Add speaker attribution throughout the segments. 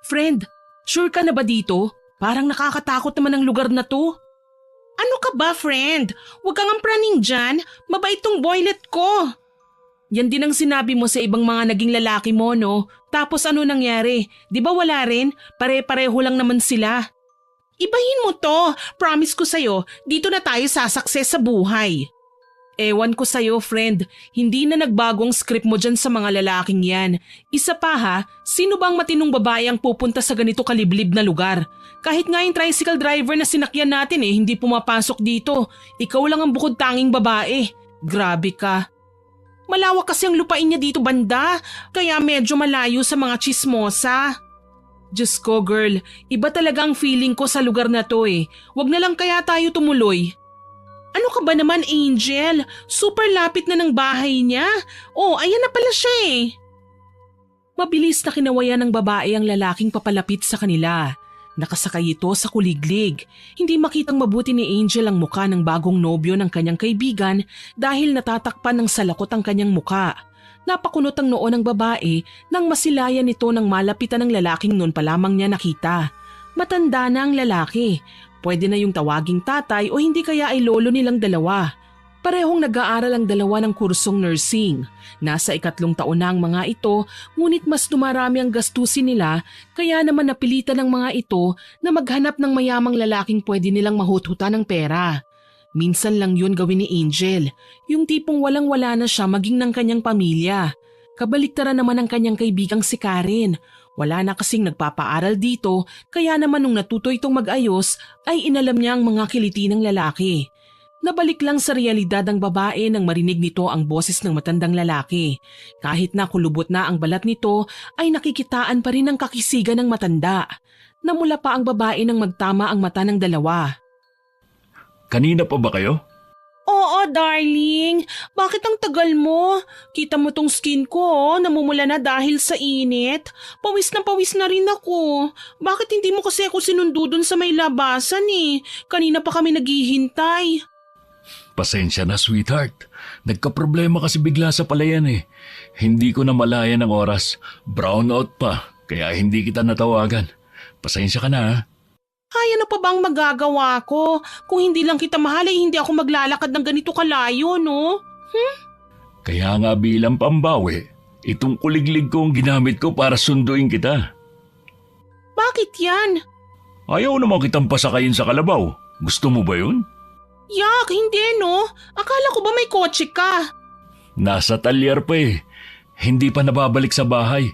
Speaker 1: Friend, sure ka na ba dito? Parang nakakatakot naman ang lugar na to. Ano ka ba, friend? Huwag kang praning dyan. Mabait tong boylet ko. Yan din ang sinabi mo sa ibang mga naging lalaki mo, no? Tapos ano nangyari? Di ba wala rin? Pare-pareho lang naman sila. Ibahin mo to. Promise ko sa'yo, dito na tayo sasakses sa buhay. Ewan ko sa'yo, friend. Hindi na nagbagong script mo dyan sa mga lalaking yan. Isa pa ha, sino bang matinong babae ang pupunta sa ganito kaliblib na lugar? Kahit nga yung tricycle driver na sinakyan natin hindi pumapasok dito. Ikaw lang ang bukod tanging babae. Grabe ka. Malawak kasi ang lupain niya dito banda, kaya medyo malayo sa mga chismosa. Diyos ko girl, iba talaga ang feeling ko sa lugar na to Wag na lang kaya tayo tumuloy. Ano ka ba naman Angel? Super lapit na ng bahay niya. Oh, ayan na pala siya Mabilis na kinawayan ng babae ang lalaking papalapit sa kanila. Nakasakay ito sa kuliglig. Hindi makitang mabuti ni Angel ang muka ng bagong nobyo ng kanyang kaibigan dahil natatakpan ng salakot ang kanyang muka. Napakunot ang noo ng babae nang masilayan ito ng malapitan ng lalaking noon pa lamang niya nakita. Matanda na ang lalaki. Pwede na yung tawaging tatay o hindi kaya ay lolo nilang dalawa. Parehong nag-aaral ang dalawa ng kursong nursing. Nasa 3 taon na ang mga ito, ngunit mas dumarami ang gastusin nila kaya naman napilitan ng mga ito na maghanap ng mayamang lalaking pwede nilang mahuthutan ng pera. Minsan lang yun gawin ni Angel, yung tipong walang-wala na siya maging ng kanyang pamilya. Kabaliktaran naman ang kanyang kaibigang si Karen. Wala na kasing nagpapaaral dito kaya naman nung natuto itong mag-ayos ay inalam niya ang mga kiliti ng lalaki. Nabalik lang sa realidad ang babae nang marinig nito ang boses ng matandang lalaki. Kahit na kulubot na ang balat nito ay nakikitaan pa rin ang kakisigan ng matanda. Namula pa ang babae nang magtama ang mata ng dalawa.
Speaker 2: Kanina pa ba kayo?
Speaker 1: Oo, darling. Bakit ang tagal mo? Kita mo tong skin ko, namumula na dahil sa init. Pawis na rin ako. Bakit hindi mo kasi ako sinundo dun sa may labasan Kanina pa kami naghihintay.
Speaker 2: Pasensya na, sweetheart. Nagka-problema kasi bigla sa palayan Hindi ko na malayan ang oras. Brownout pa, kaya hindi kita natawagan. Pasensya ka na
Speaker 1: Ay, ano pa bang magagawa ko? Kung hindi lang kita mahal ay hindi ako maglalakad ng ganito kalayo, no?
Speaker 2: Kaya nga bilang pambawi, itong kuliglig ko ang ginamit ko para sunduin kita.
Speaker 1: Bakit yan?
Speaker 2: Ayaw naman kitang pasakayin sa kalabaw. Gusto mo ba yun?
Speaker 1: Yak, hindi no. Akala ko ba may kotse ka?
Speaker 2: Nasa talyer pa Hindi pa nababalik sa bahay.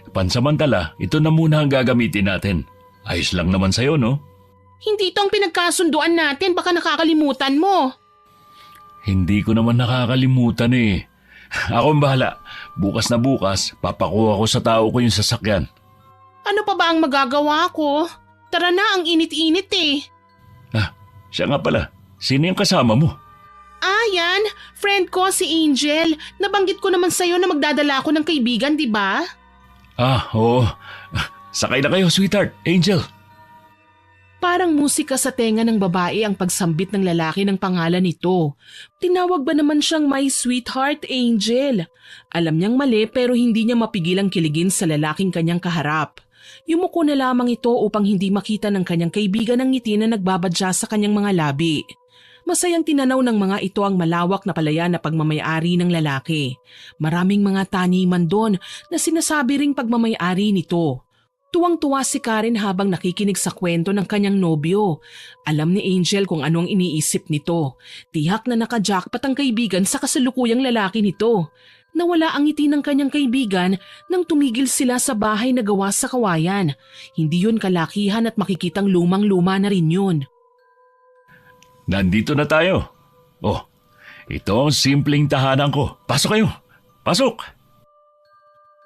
Speaker 2: Pansamantala, ito na muna ang gagamitin natin. Ayos lang naman sa'yo, no?
Speaker 1: Hindi ito ang pinagkasunduan natin. Baka nakakalimutan mo.
Speaker 2: Hindi ko naman nakakalimutan Ako ang bahala. Bukas na bukas, papakuha ko sa tao ko yung sasakyan.
Speaker 1: Ano pa ba ang magagawa ko? Tara na, ang init-init
Speaker 2: Siya nga pala. Sino yung kasama mo?
Speaker 1: Yan. Friend ko, si Angel. Nabanggit ko naman sa'yo na magdadala ako ng kaibigan, di ba?
Speaker 2: Oo. Sakay na kayo, sweetheart. Angel.
Speaker 1: Parang musika sa tenga ng babae ang pagsambit ng lalaki ng pangalan nito. Tinawag ba naman siyang my sweetheart, Angel? Alam niyang mali pero hindi niya mapigilang kiligin sa lalaking kanyang kaharap. Yumuko na lamang ito upang hindi makita ng kanyang kaibigan ang ngiti na nagbabadya sa kanyang mga labi. Masayang tinanaw ng mga ito ang malawak na palayan na pagmamayari ng lalaki. Maraming mga taniman doon na sinasabi ring pagmamayari nito. Tuwang-tuwa si Karen habang nakikinig sa kwento ng kanyang nobyo. Alam ni Angel kung anong iniisip nito. Tihak na naka-jackpot ang kaibigan sa kasalukuyang lalaki nito. Nawala ang ngiti ng kanyang kaibigan nang tumigil sila sa bahay na gawa sa kawayan. Hindi yun kalakihan at makikitang lumang-luma na rin yun.
Speaker 2: Nandito na tayo. Ito ang simpleng tahanan ko. Pasok kayo. Pasok!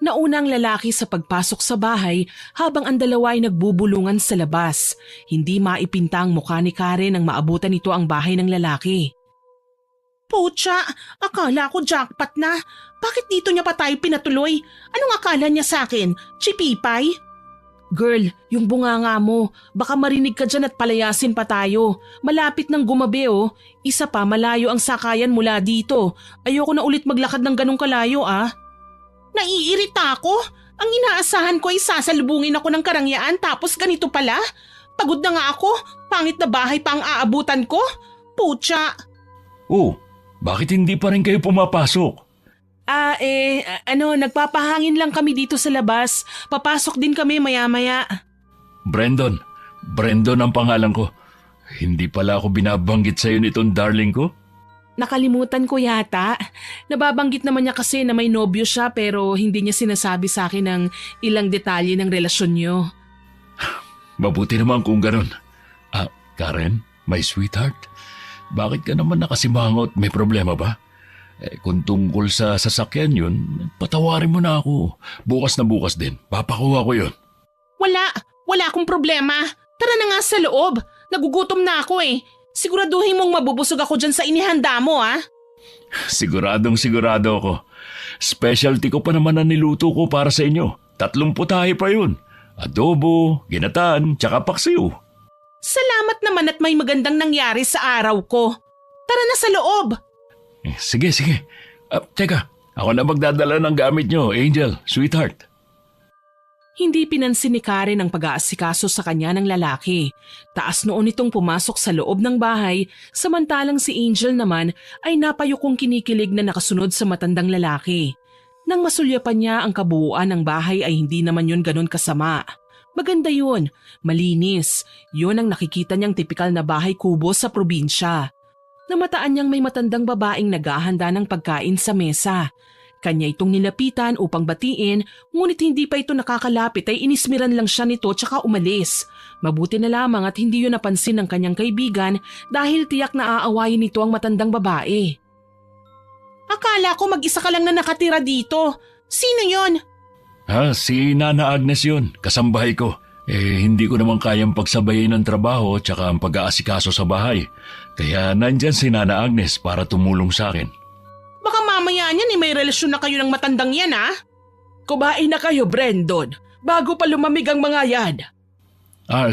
Speaker 1: Nauna ang lalaki sa pagpasok sa bahay habang ang dalawa ay nagbubulungan sa labas. Hindi maipinta ang mukha ni Karen nang maabutan nito ang bahay ng lalaki. Pucha, akala ko jackpot na. Bakit dito niya pa tayo pinatuloy? Anong akala niya sa akin? Chipipay? Girl, yung bunganga mo. Baka marinig ka dyan at palayasin pa tayo. Malapit ng gumabi Isa pa, malayo ang sakayan mula dito. Ayoko na ulit maglakad ng ganong kalayo Naiirita ako. Ang inaasahan ko ay sasalubungin ako ng karangyaan tapos ganito pala. Pagod na nga ako. Pangit na bahay pa ang aabutan ko. Pucha.
Speaker 2: Oh, bakit hindi pa rin kayo pumapasok?
Speaker 1: Nagpapahangin lang kami dito sa labas. Papasok din kami maya-maya.
Speaker 2: Brandon ang pangalan ko. Hindi pala ako binabanggit sa'yo nitong darling ko?
Speaker 1: Nakalimutan ko yata. Nababanggit naman niya kasi na may nobyo siya pero hindi niya sinasabi sa akin ng ilang detalye ng relasyon niyo.
Speaker 2: Mabuti naman kung ganon. Karen, my sweetheart, bakit ka naman nakasimangot? May problema ba? Kung tungkol sa sasakyan yun, patawarin mo na ako. Bukas na bukas din. Papakuha ko yun.
Speaker 1: Wala akong problema. Tara na nga sa loob. Nagugutom na ako eh. Siguraduhin mong mabubusog ako dyan sa inihanda mo
Speaker 2: Siguradong sigurado ako. Specialty ko pa naman ang niluto ko para sa inyo. 3 putahe pa yun. Adobo, ginataan, tsaka paksiw.
Speaker 1: Salamat naman at may magandang nangyari sa araw ko. Tara na sa loob.
Speaker 2: Sige. Teka, ako na magdadala ng gamit nyo, Angel, sweetheart.
Speaker 1: Hindi pinansin ni Karen ang pag-aasikaso sa kanya ng lalaki. Taas noon itong pumasok sa loob ng bahay, samantalang si Angel naman ay napayukong kinikilig na nakasunod sa matandang lalaki. Nang masulyapan niya ang kabuuan ng bahay ay hindi naman yun ganun kasama. Maganda yun, malinis. Yun ang nakikita niyang tipikal na bahay kubo sa probinsya. Namataan niyang may matandang babaeng naghahanda ng pagkain sa mesa. Kanya itong nilapitan upang batiin, ngunit hindi pa ito nakakalapit ay inismiran lang siya nito tsaka umalis. Mabuti na lamang at hindi yun napansin ng kanyang kaibigan dahil tiyak na aawayin nito ang matandang babae. Akala ko mag-isa ka lang na nakatira dito. Sino yon?
Speaker 2: Si Nana Agnes yun, kasambahay ko. Hindi ko naman kayang pagsabayin ng trabaho tsaka ang pag-aasikaso sa bahay. Kaya nandyan si Nana Agnes para tumulong sa akin.
Speaker 1: Baka mamaya niyan may relasyon na kayo ng matandang yan Kumain na kayo, Brandon, bago pa lumamig ang mga yan.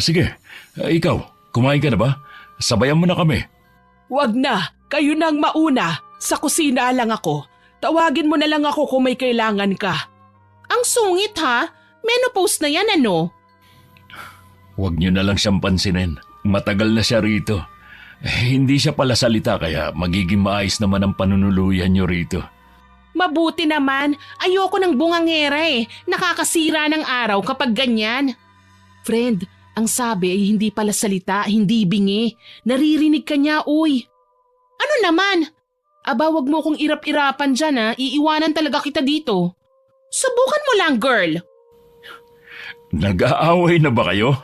Speaker 2: Sige. Ikaw, kumain ka na ba? Sabayan mo na kami.
Speaker 1: Wag na, kayo nang mauna. Sa kusina lang ako. Tawagin mo na lang ako kung may kailangan ka. Ang sungit menopause na yan
Speaker 2: Huwag niyo na lang siyang pansinin. Matagal na siya rito. Hindi siya pala salita kaya magiging maayos naman ang panunuluyan niyo rito.
Speaker 1: Mabuti naman. Ayoko ng bungangera Nakakasira ng araw kapag ganyan. Friend, ang sabi ay hindi pala salita, hindi bingi. Naririnig ka niya, uy. Ano naman? Aba, wag mo kong irap-irapan dyan Iiwanan talaga kita dito. Subukan mo lang, girl.
Speaker 2: Nag-aaway na ba kayo?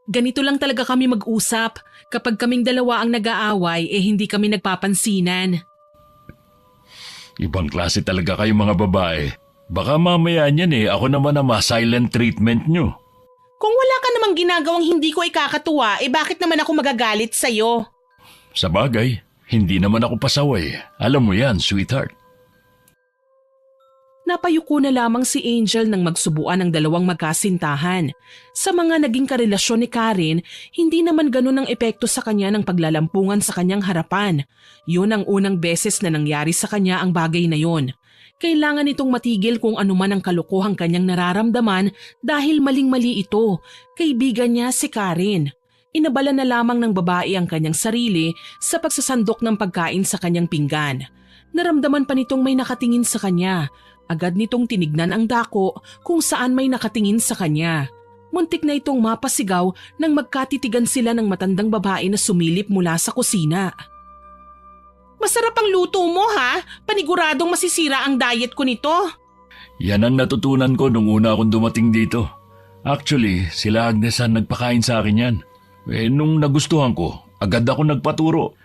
Speaker 1: Ganito lang talaga kami mag-usap. Kapag kaming dalawa ang nag-aaway, hindi kami nagpapansinan.
Speaker 2: Ibang klase talaga kayo mga babae. Baka mamaya niyan ako naman ang ma-silent treatment nyo.
Speaker 1: Kung wala ka namang ginagawang hindi ko ikakatuwa, bakit naman ako magagalit sa'yo?
Speaker 2: Sa bagay, hindi naman ako pasaway. Alam mo yan, sweetheart.
Speaker 1: Napayuko na lamang si Angel nang magsubuan ng dalawang magkasintahan. Sa mga naging karelasyon ni Karen, hindi naman ganun ang epekto sa kanya ng paglalampungan sa kanyang harapan. Yun ang unang beses na nangyari sa kanya ang bagay na yun. Kailangan itong matigil kung anuman ang kalokohang kanyang nararamdaman dahil maling-mali ito. Kaibigan niya si Karen. Inabala na lamang ng babae ang kanyang sarili sa pagsasandok ng pagkain sa kanyang pinggan. Naramdaman pa nitong may nakatingin sa kanya. Agad nitong tinignan ang dako kung saan may nakatingin sa kanya. Muntik na itong mapasigaw nang magkatitigan sila ng matandang babae na sumilip mula sa kusina. Masarap ang luto mo Paniguradong masisira ang diet ko nito.
Speaker 2: Yan ang natutunan ko nung una akong dumating dito. Actually, sila Agnes ang nagpakain sa akin yan. Nung nagustuhan ko, agad ako nagpaturo.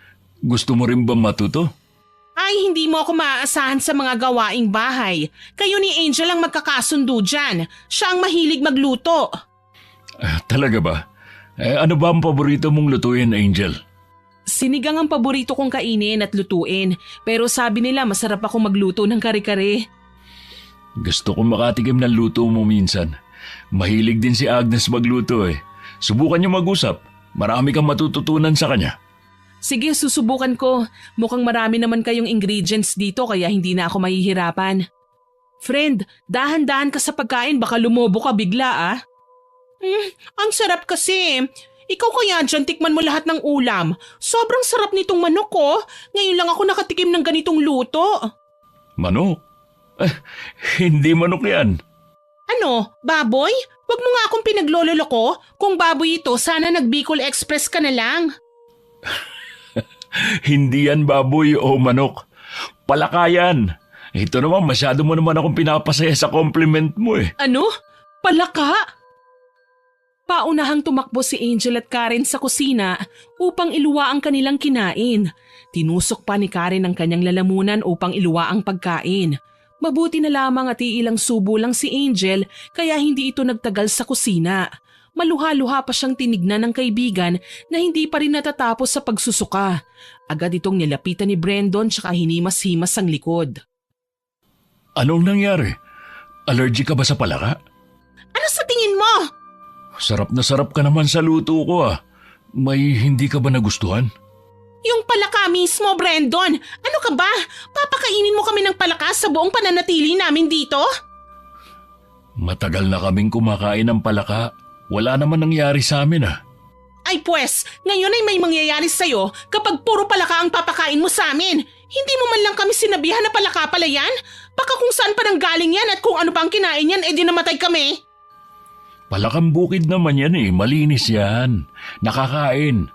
Speaker 2: Gusto mo rin bang matuto?
Speaker 1: Ay, hindi mo ako maaasahan sa mga gawaing bahay. Kayo ni Angel ang magkakasundo dyan. Siya ang mahilig magluto.
Speaker 2: Talaga ba? Ano ba ang paborito mong lutuin, Angel?
Speaker 1: Sinigang ang paborito kong kainin at lutuin. Pero sabi nila masarap ako magluto ng kare-kare.
Speaker 2: Gusto kong makatikim ng luto mo minsan. Mahilig din si Agnes magluto Subukan niyo mag-usap. Marami kang matututunan sa kanya.
Speaker 1: Sige, susubukan ko. Mukhang marami naman kayong ingredients dito kaya hindi na ako mahihirapan. Friend, dahan-dahan ka sa pagkain, baka lumobo ka bigla ah. Ang sarap kasi. Ikaw kaya dyan, tikman mo lahat ng ulam. Sobrang sarap nitong manok ko. Ngayon lang ako nakatikim ng ganitong luto.
Speaker 2: Manok? Hindi manok yan.
Speaker 1: Ano, baboy? Wag mo nga akong pinaglololoko. Kung baboy ito, sana nag-Bicol Express ka na lang.
Speaker 2: Hindi yan baboy o manok. Palakayan. Ito naman, masyado mo naman akong pinapasaya sa compliment mo eh.
Speaker 1: Ano? Palaka? Paunahang tumakbo si Angel at Karen sa kusina upang iluwa ang kanilang kinain. Tinusok pa ni Karen ang kanyang lalamunan upang iluwa ang pagkain. Mabuti na lamang at iilang subo lang si Angel kaya hindi ito nagtagal sa kusina. Maluha-luha pa siyang tinignan ng kaibigan na hindi pa rin natatapos sa pagsusuka. Agad itong nilapitan ni Brandon tsaka hinimas-himas ang likod.
Speaker 2: Anong nangyari? Allergic ka ba sa palaka?
Speaker 1: Ano sa tingin mo?
Speaker 2: Sarap na sarap ka naman sa luto ko ah. May hindi ka ba nagustuhan?
Speaker 1: Yung palaka mismo, Brandon. Ano ka ba? Papakainin mo kami ng palaka sa buong pananatili namin dito?
Speaker 2: Matagal na kaming kumakain ng palaka. Wala naman nangyari sa amin ah.
Speaker 1: Ay pues, ngayon ay may mangyayari sa'yo kapag puro palaka ang papakain mo sa amin. Hindi mo man lang kami sinabihan na palaka pala yan? Baka kung saan pa nang galing yan at kung ano pang kinain yan, edi namatay kami.
Speaker 2: Palakang bukid naman yan eh. Malinis yan. Nakakain.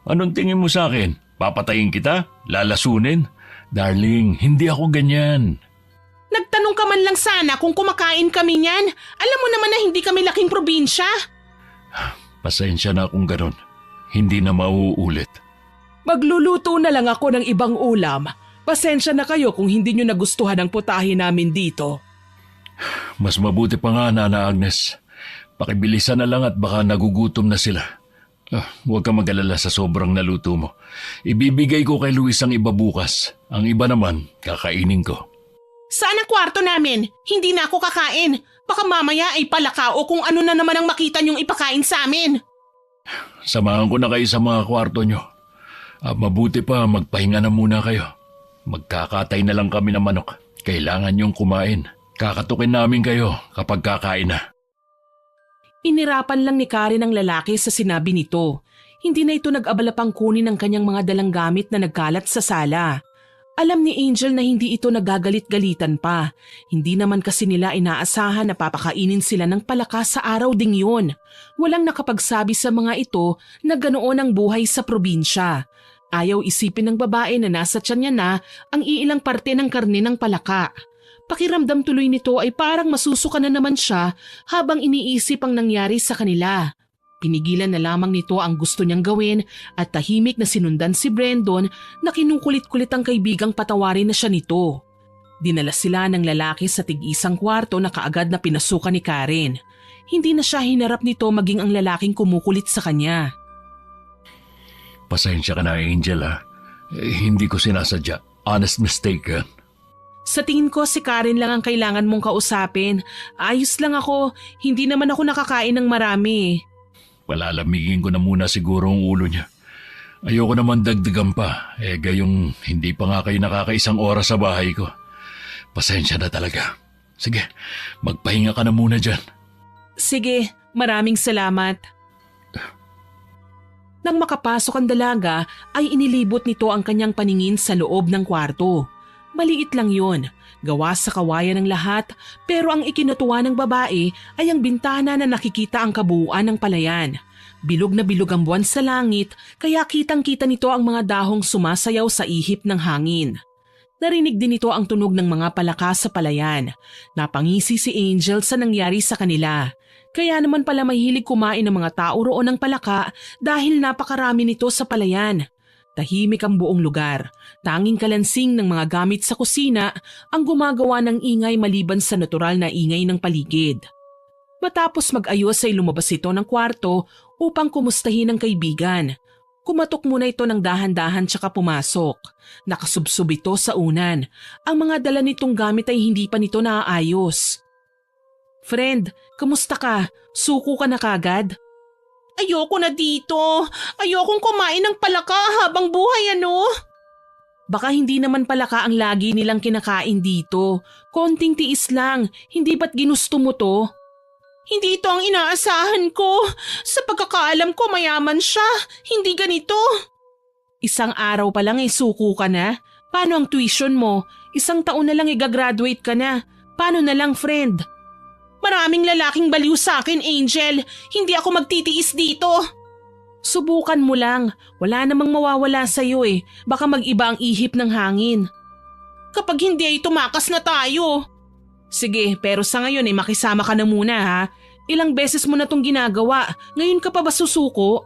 Speaker 2: Anong tingin mo sa akin? Papatayin kita? Lalasunin? Darling, hindi ako ganyan.
Speaker 1: Nagtanong ka man lang sana kung kumakain kami niyan. Alam mo naman na hindi kami laking probinsya.
Speaker 2: Pasensya na kung ganun. Hindi na mauulit.
Speaker 1: Magluluto na lang ako ng ibang ulam. Pasensya na kayo kung hindi nyo nagustuhan ang putahe namin dito.
Speaker 2: Mas mabuti pa nga, Nana Agnes. Pakibilisan na lang at baka nagugutom na sila. Huwag ka mag-alala sa sobrang naluto mo. Ibibigay ko kay Luis ang iba bukas. Ang iba naman, kakainin ko.
Speaker 1: Saan ang kwarto namin? Hindi na ako kakain. Baka mamaya ay palaka o kung ano na naman ang makita niyong ipakain sa amin.
Speaker 2: Samahan ko na kayo sa mga kwarto nyo. Mabuti pa, magpahinga na muna kayo. Magkakatay na lang kami ng manok. Kailangan niyong kumain. Kakatukin namin kayo kapag kakain na.
Speaker 1: Inirapan lang ni Karen ang lalaki sa sinabi nito. Hindi na ito nag-abala pang kunin ang kanyang mga dalang gamit na nagkalat sa sala. Alam ni Angel na hindi ito nagagalit-galitan pa. Hindi naman kasi nila inaasahan na papakainin sila ng palaka sa araw ding yun. Walang nakapagsabi sa mga ito na ganoon ang buhay sa probinsya. Ayaw isipin ng babae na nasa tiyan niya na ang iilang parte ng karne ng palaka. Pakiramdam tuloy nito ay parang masusuka na naman siya habang iniisip ang nangyari sa kanila. Pinigilan na lamang nito ang gusto niyang gawin at tahimik na sinundan si Brandon na kinukulit-kulit ang kaibigang patawarin na siya nito. Dinala sila ng lalaki sa tig-isang kwarto na kaagad na pinasukan ni Karen. Hindi na siya hinarap nito maging ang lalaking kumukulit sa kanya.
Speaker 2: Pasensya ka na, Angel ha. Hindi ko sinasadya. Honest mistake yan.
Speaker 1: Sa tingin ko si Karen lang ang kailangan mong kausapin. Ayos lang ako, hindi naman ako nakakain ng marami.
Speaker 2: Palalamigin ko na muna siguro ang ulo niya. Ayoko naman dagdagan pa. Gayong hindi pa nga kayo nakakaisang oras sa bahay ko. Pasensya na talaga. Sige, magpahinga ka na muna dyan.
Speaker 1: Sige, maraming salamat. Nang makapasok ang dalaga ay inilibot nito ang kanyang paningin sa loob ng kwarto. Maliit lang yun, gawa sa kawayan ng lahat, pero ang ikinatuwa ng babae ay ang bintana na nakikita ang kabuuan ng palayan. Bilog na bilog ang buwan sa langit, kaya kitang-kita nito ang mga dahong sumasayaw sa ihip ng hangin. Narinig din nito ang tunog ng mga palaka sa palayan. Napangisi si Angel sa nangyari sa kanila. Kaya naman pala mahilig kumain ng mga tao roon ng palaka dahil napakarami nito sa palayan. Tahimik ang buong lugar. Tanging kalansing ng mga gamit sa kusina ang gumagawa ng ingay maliban sa natural na ingay ng paligid. Matapos mag-ayos ay lumabas ito ng kwarto upang kumustahin ang kaibigan. Kumatok muna ito ng dahan-dahan tsaka pumasok. Nakasubsob ito sa unan. Ang mga dala nitong gamit ay hindi pa nito naaayos. Friend, kamusta ka? Suko ka na kagad? Ayoko na dito. Ayokong kumain ng palaka habang buhay ano. Baka hindi naman palaka ang lagi nilang kinakain dito. Konting tiis lang, hindi ba't ginusto mo to? Hindi ito ang inaasahan ko. Sa pagkakaalam ko mayaman siya, hindi ganito. Isang araw pa lang suko ka na? Paano ang tuition mo? Isang taon na lang gagraduate ka na. Paano na lang, friend? Maraming lalaking baliw sa akin, Angel. Hindi ako magtitiis dito. Subukan mo lang. Wala namang mawawala sa'yo eh. Baka mag-iba ang ihip ng hangin. Kapag hindi ay tumakas na tayo. Sige, pero sa ngayon makisama ka na muna ha. Ilang beses mo na tong ginagawa. Ngayon ka pa ba susuko?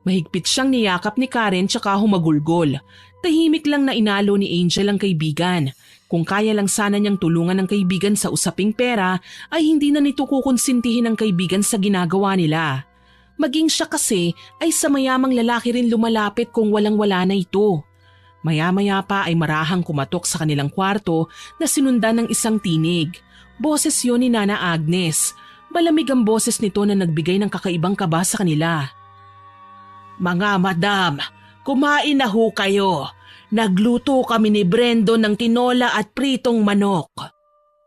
Speaker 1: Mahigpit siyang niyakap ni Karen tsaka humagulgol. Tahimik lang na inalo ni Angel ang kaibigan. Kung kaya lang sana niyang tulungan ng kaibigan sa usaping pera, ay hindi na nito kukonsintihin ang kaibigan sa ginagawa nila. Maging siya kasi ay sa mayamang lalaki rin lumalapit kung walang-wala na ito. Maya-maya pa ay marahang kumatok sa kanilang kwarto na sinundan ng isang tinig. Boses yun ni Nana Agnes. Malamig ang boses nito na nagbigay ng kakaibang kaba sa kanila. Mga madam, kumain na ho kayo. Nagluto kami ni Brendo ng tinola at pritong manok.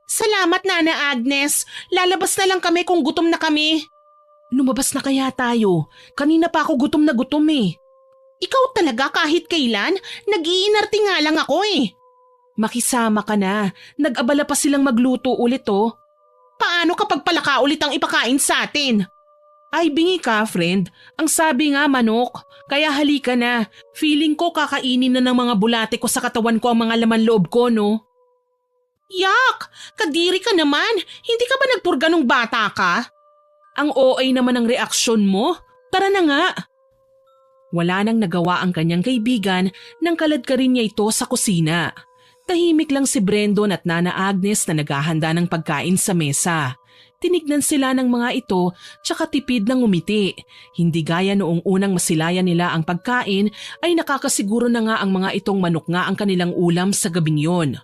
Speaker 1: Salamat, Nana Agnes. Lalabas na lang kami kung gutom na kami. Lumabas na kaya tayo? Kanina pa ako gutom na gutom eh. Ikaw talaga kahit kailan? Nag-iinarte nga lang ako eh. Makisama ka na. Nag-abala pa silang magluto ulit oh. Paano kapag palaka ulit ang ipakain sa atin? Ay bingi ka, friend. Ang sabi nga manok. Kaya halika na. Feeling ko kakainin na ng mga bulate ko sa katawan ko ang mga laman loob ko, no? Yak! Kadiri ka naman. Hindi ka ba nagpurga nung bata ka? Ang OA naman ang reaksyon mo. Tara na nga. Wala nang nagawa ang kanyang kaibigan nang kaladkarin niya ito sa kusina. Tahimik lang si Brendon at Nana Agnes na naghahanda ng pagkain sa mesa. Tinignan sila ng mga ito tsaka tipid ng ngumiti. Hindi gaya noong unang masilayan nila ang pagkain ay nakakasiguro na nga ang mga itong manok nga ang kanilang ulam sa gabing yon.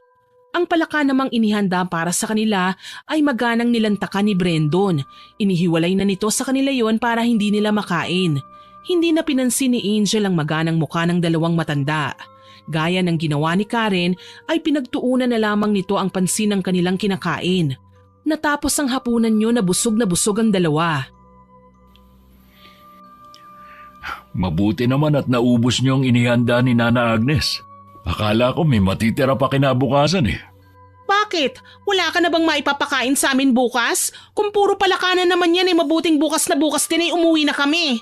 Speaker 1: Ang palaka namang inihanda para sa kanila ay maganang nilantakan ni Brendon. Inihiwalay na nito sa kanila yon para hindi nila makain. Hindi na pinansin ni Angel ang maganang mukha ng dalawang matanda. Gaya ng ginawa ni Karen ay pinagtuunan na lamang nito ang pansin ng kanilang kinakain. Natapos ang hapunan niyo na busog ang dalawa.
Speaker 2: Mabuti naman at naubos niyo ang inihanda ni Nana Agnes. Akala ko may matitira pa kinabukasan eh.
Speaker 1: Bakit? Wala ka na bang maipapakain sa amin bukas? Kung puro palakanan naman yan mabuting bukas na bukas din umuwi na kami.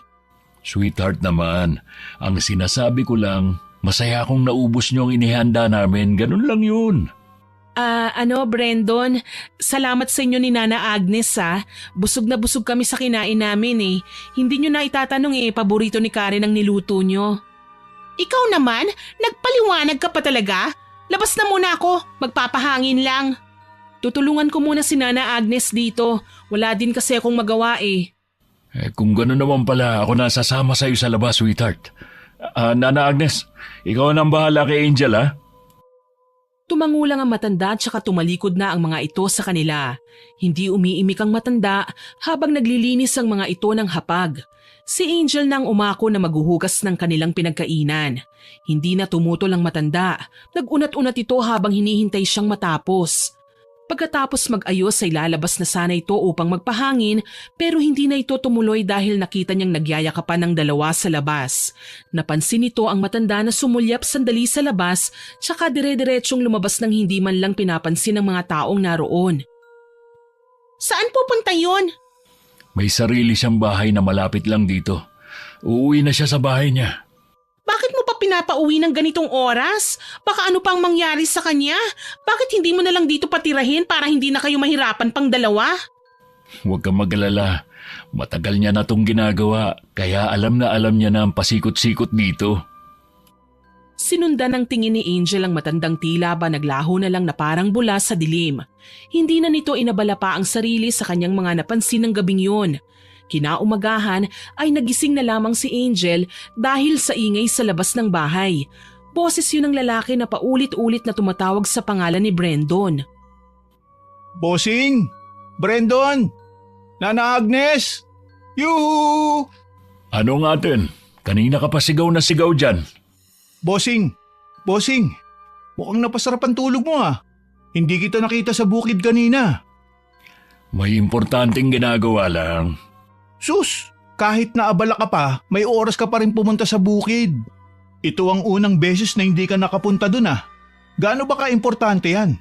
Speaker 2: Sweetheart naman, ang sinasabi ko lang, masaya akong naubos niyo ang inihanda namin, ganun lang yun.
Speaker 1: Brendon, salamat sa inyo ni Nana Agnes ha. Busog na busog kami sa kinain namin eh. Hindi nyo na itatanong paborito ni Karen ang niluto nyo. Ikaw naman, nagpaliwanag ka pa talaga? Labas na muna ako, magpapahangin lang. Tutulungan ko muna si Nana Agnes dito, wala din kasi akong magawa eh.
Speaker 2: Kung gano'n naman pala, ako nasasama sa iyo sa labas, sweetheart. Nana Agnes, ikaw nang bahala kay Angel, ha?
Speaker 1: Tumangulang ang matanda at saka tumalikod na ang mga ito sa kanila. Hindi umiimik ang matanda habang naglilinis ang mga ito ng hapag. Si Angel nang umako na maghuhugas ng kanilang pinagkainan. Hindi na tumutol ang matanda. Nag-unat-unat ito habang hinihintay siyang matapos. Pagkatapos mag-ayos ay lalabas na sana ito upang magpahangin pero hindi na ito tumuloy dahil nakita niyang nagyayakapan ng dalawa sa labas. Napansin nito ang matanda na sumulyap sandali sa labas tsaka dire-diretsyong lumabas ng hindi man lang pinapansin ng mga taong naroon. Saan pupunta yun?
Speaker 2: May sarili siyang bahay na malapit lang dito. Uuwi na siya sa bahay niya.
Speaker 1: Bakit mo pa pinapauwi ng ganitong oras? Baka ano pang mangyari sa kanya? Bakit hindi mo na lang dito patirahin para hindi na kayo mahirapan pang dalawa?
Speaker 2: Huwag kang mag-alala. Matagal niya na itong ginagawa, kaya alam niya na ang pasikot-sikot dito.
Speaker 1: Sinundan ng tingin ni Angel ang matandang tila ba naglaho na lang na parang bula sa dilim. Hindi na nito inabala pa ang sarili sa kanyang mga napansin ng gabing yun. Kinaumagahan ay nagising na lamang si Angel dahil sa ingay sa labas ng bahay. Boses yun ng lalaki na paulit-ulit na tumatawag sa pangalan ni Brendon.
Speaker 3: Bossing! Brendon! Nana Agnes!
Speaker 2: Ano nga atin? Kanina ka pa sigaw na sigaw dyan.
Speaker 3: Bossing, Bossing, mukhang napasarap ang tulog mo ah. Hindi kita nakita sa bukid kanina.
Speaker 2: May importanteng ginagawa lang.
Speaker 3: Sus, kahit naabala ka pa, may oras ka pa rin pumunta sa bukid. Ito ang unang beses na hindi ka nakapunta dun ah. Gaano ba ka-importante yan?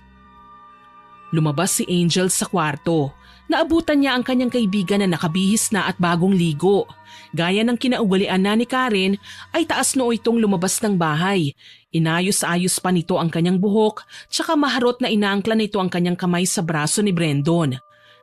Speaker 1: Lumabas si Angel sa kwarto. Naabutan niya ang kanyang kaibigan na nakabihis na at bagong ligo. Gaya ng kinaugalian na ni Karen, ay taas noo itong lumabas ng bahay. Inayos-ayos pa nito ang kanyang buhok, tsaka maharot na inaangkla nito ang kanyang kamay sa braso ni Brandon.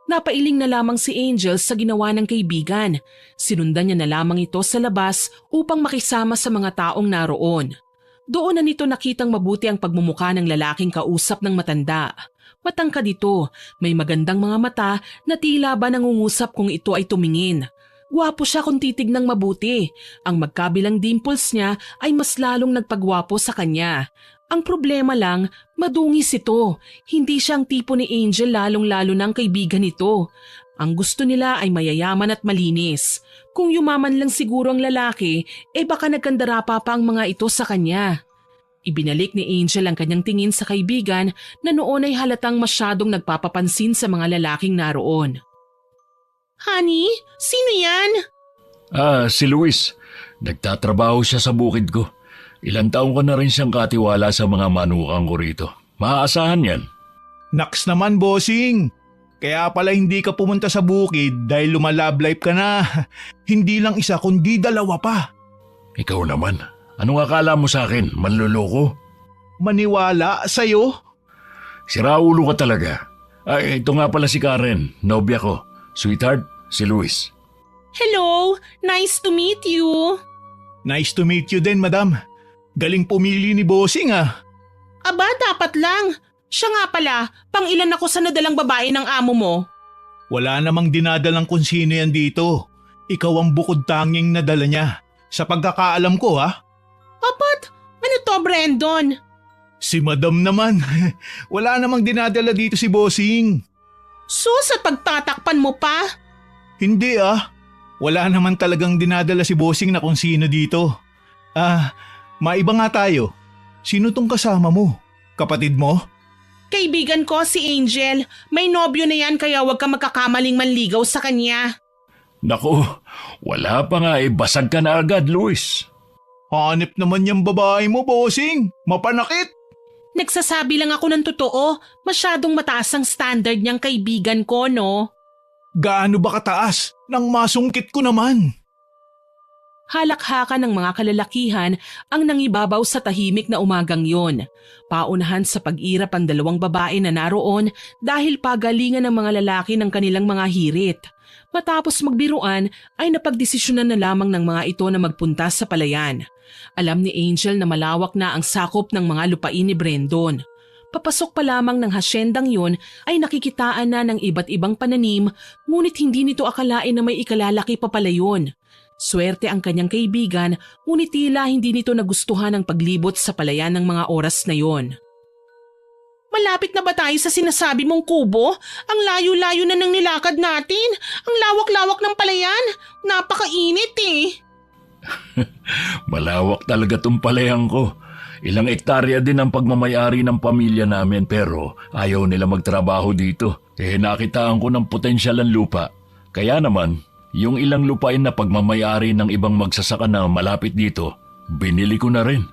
Speaker 1: Napailing na lamang si Angel sa ginawa ng kaibigan. Sinundan niya na lamang ito sa labas upang makisama sa mga taong naroon. Doon na nito nakitang mabuti ang pagmumukha ng lalaking kausap ng matanda. Matangkad ito, may magandang mga mata na tila ba nangungusap kung ito ay tumingin. Gwapo siya kung titignang mabuti. Ang magkabilang dimples niya ay mas lalong nagpagwapo sa kanya. Ang problema lang, madungis ito. Hindi siya ang tipo ni Angel lalong-lalo ng kaibigan nito. Ang gusto nila ay mayayaman at malinis. Kung yumaman lang siguro ang lalaki, baka nagkandara pa ang mga ito sa kanya. Ibinalik ni Angel ang kanyang tingin sa kaibigan na noon ay halatang masyadong nagpapapansin sa mga lalaking naroon. Honey, sino yan?
Speaker 2: Si Luis. Nagtatrabaho siya sa bukid ko. Ilang taong ko na rin siyang katiwala sa mga manukang ko rito. Maaasahan yan.
Speaker 3: Naks naman, bossing. Kaya pala hindi ka pumunta sa bukid dahil lumalab life ka na. Hindi lang isa kundi dalawa pa.
Speaker 2: Ikaw naman. Anong akala mo sa akin? Manluloko?
Speaker 3: Maniwala sa'yo?
Speaker 2: Siraulo ka talaga. Ito nga pala si Karen, nobya ko. Sweetheart, si Luis.
Speaker 1: Hello, nice to meet you.
Speaker 3: Nice to meet you din, madam. Galing pumili ni bossing ah.
Speaker 1: Aba, dapat lang. Siya nga pala, pang-ilan ako sa nadalang babae ng amo mo?
Speaker 3: Wala namang dinadalang kung sino yan dito. Ikaw ang bukod tanging nadala niya. Sa pagkakaalam ko ha.
Speaker 1: Apat, ano to Brandon?
Speaker 3: Si madam naman. Wala namang dinadala dito si bossing.
Speaker 1: Sus at pagtatakpan mo pa?
Speaker 3: Hindi ah. Wala naman talagang dinadala si bossing na kung sino dito. Maiba nga tayo. Sino tong kasama mo? Kapatid mo?
Speaker 1: Kaibigan ko si Angel. May nobyo na yan kaya huwag ka magkakamaling manligaw sa kanya.
Speaker 2: Naku, wala pa nga basag ka na agad, Luis.
Speaker 3: Hanip naman yung babae mo, bossing. Mapanakit.
Speaker 1: Nagsasabi lang ako ng totoo. Masyadong mataas ang standard niyang kaibigan ko, no?
Speaker 3: Gaano ba kataas? Nang masungkit ko naman.
Speaker 1: Halakhakan ng mga kalalakihan ang nangibabaw sa tahimik na umagang yon. Paunahan sa pag-irap ang dalawang babae na naroon dahil pagalingan ng mga lalaki ng kanilang mga hirit. Matapos magbiruan ay napagdesisyonan na lamang ng mga ito na magpunta sa palayan. Alam ni Angel na malawak na ang sakop ng mga lupain ni Brandon. Papasok pa lamang ng hasyendang yun ay nakikitaan na ng iba't ibang pananim ngunit hindi nito akalain na may ikalalaki pa pala yun. Swerte ang kanyang kaibigan ngunit tila hindi nito nagustuhan ang paglibot sa palayan ng mga oras na yon. Malapit na ba tayo sa sinasabi mong kubo? Ang layo-layo na ng nilakad natin. Ang lawak-lawak ng palayan. Napakainit eh.
Speaker 2: Malawak talaga tong palayan ko. Ilang ektarya din ang pagmamayari ng pamilya namin pero ayaw nila magtrabaho dito. Nakitaan ko ng potensyal ang lupa. Kaya naman, yung ilang lupain na pagmamayari ng ibang magsasaka na malapit dito, binili ko na rin.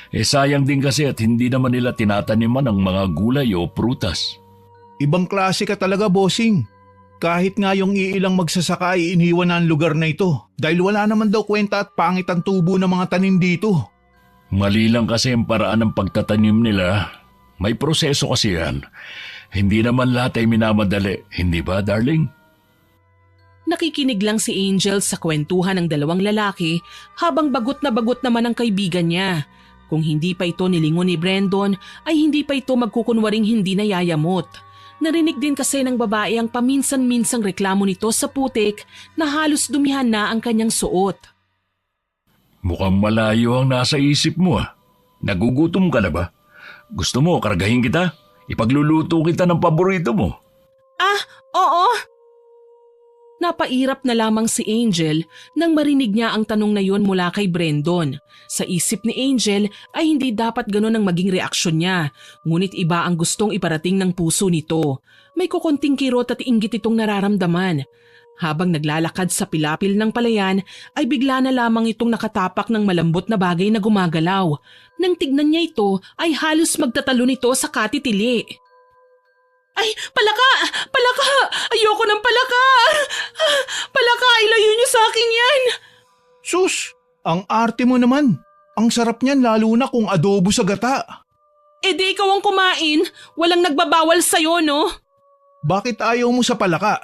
Speaker 2: Sayang din kasi at hindi naman nila tinataniman ang mga gulay o prutas.
Speaker 3: Ibang klase ka talaga, bossing. Kahit nga yung iilang magsasaka ay iniwan na ang lugar na ito dahil wala naman daw kwenta at pangit ang tubo ng mga tanim dito.
Speaker 2: Mali lang kasi ang paraan ng pagtatanim nila. May proseso kasi yan. Hindi naman lahat ay minamadali, hindi ba, darling?
Speaker 1: Nakikinig lang si Angel sa kwentuhan ng dalawang lalaki habang bagot na bagot naman ang kaibigan niya. Kung hindi pa ito nilingon ni Brandon ay hindi pa ito magkukunwaring hindi nayayamot. Narinig din kasi ng babae ang paminsan-minsang reklamo nito sa putik na halos dumihan na ang kanyang suot.
Speaker 2: Mukhang malayo ang nasa isip mo ah. Nagugutom ka na ba? Gusto mo kargahin kita? Ipagluluto kita ng paborito mo.
Speaker 1: Oo. Napairap na lamang si Angel nang marinig niya ang tanong na yun mula kay Brandon. Sa isip ni Angel ay hindi dapat ganun ang maging reaksyon niya, ngunit iba ang gustong iparating ng puso nito. May kukonting kirot at inggit itong nararamdaman. Habang naglalakad sa pilapil ng palayan ay bigla na lamang itong nakatapak ng malambot na bagay na gumagalaw. Nang tignan niya ito ay halos magtatalo nito sa katitili. Ay, palaka! Palaka! Ayoko ng palaka! Palaka, ilayo niyo sa akin yan!
Speaker 3: Sus, ang arte mo naman. Ang sarap niyan lalo na kung adobo sa gata.
Speaker 1: E di ikaw ang kumain, walang nagbabawal sa'yo, no?
Speaker 3: Bakit ayaw mo sa palaka?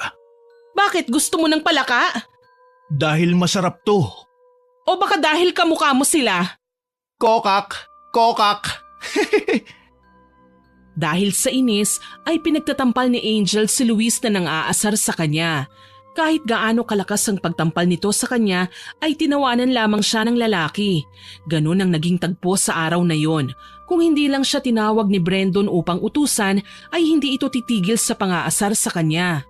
Speaker 1: Bakit gusto mo ng palaka?
Speaker 3: Dahil masarap to.
Speaker 1: O baka dahil kamukha mo sila?
Speaker 3: Kokak! Kokak!
Speaker 1: Dahil sa inis ay pinagtatampal ni Angel si Luis na nang-aasar sa kanya. Kahit gaano kalakas ang pagtampal nito sa kanya ay tinawanan lamang siya ng lalaki. Ganun ang naging tagpo sa araw na yon. Kung hindi lang siya tinawag ni Brandon upang utusan ay hindi ito titigil sa pang-aasar sa kanya.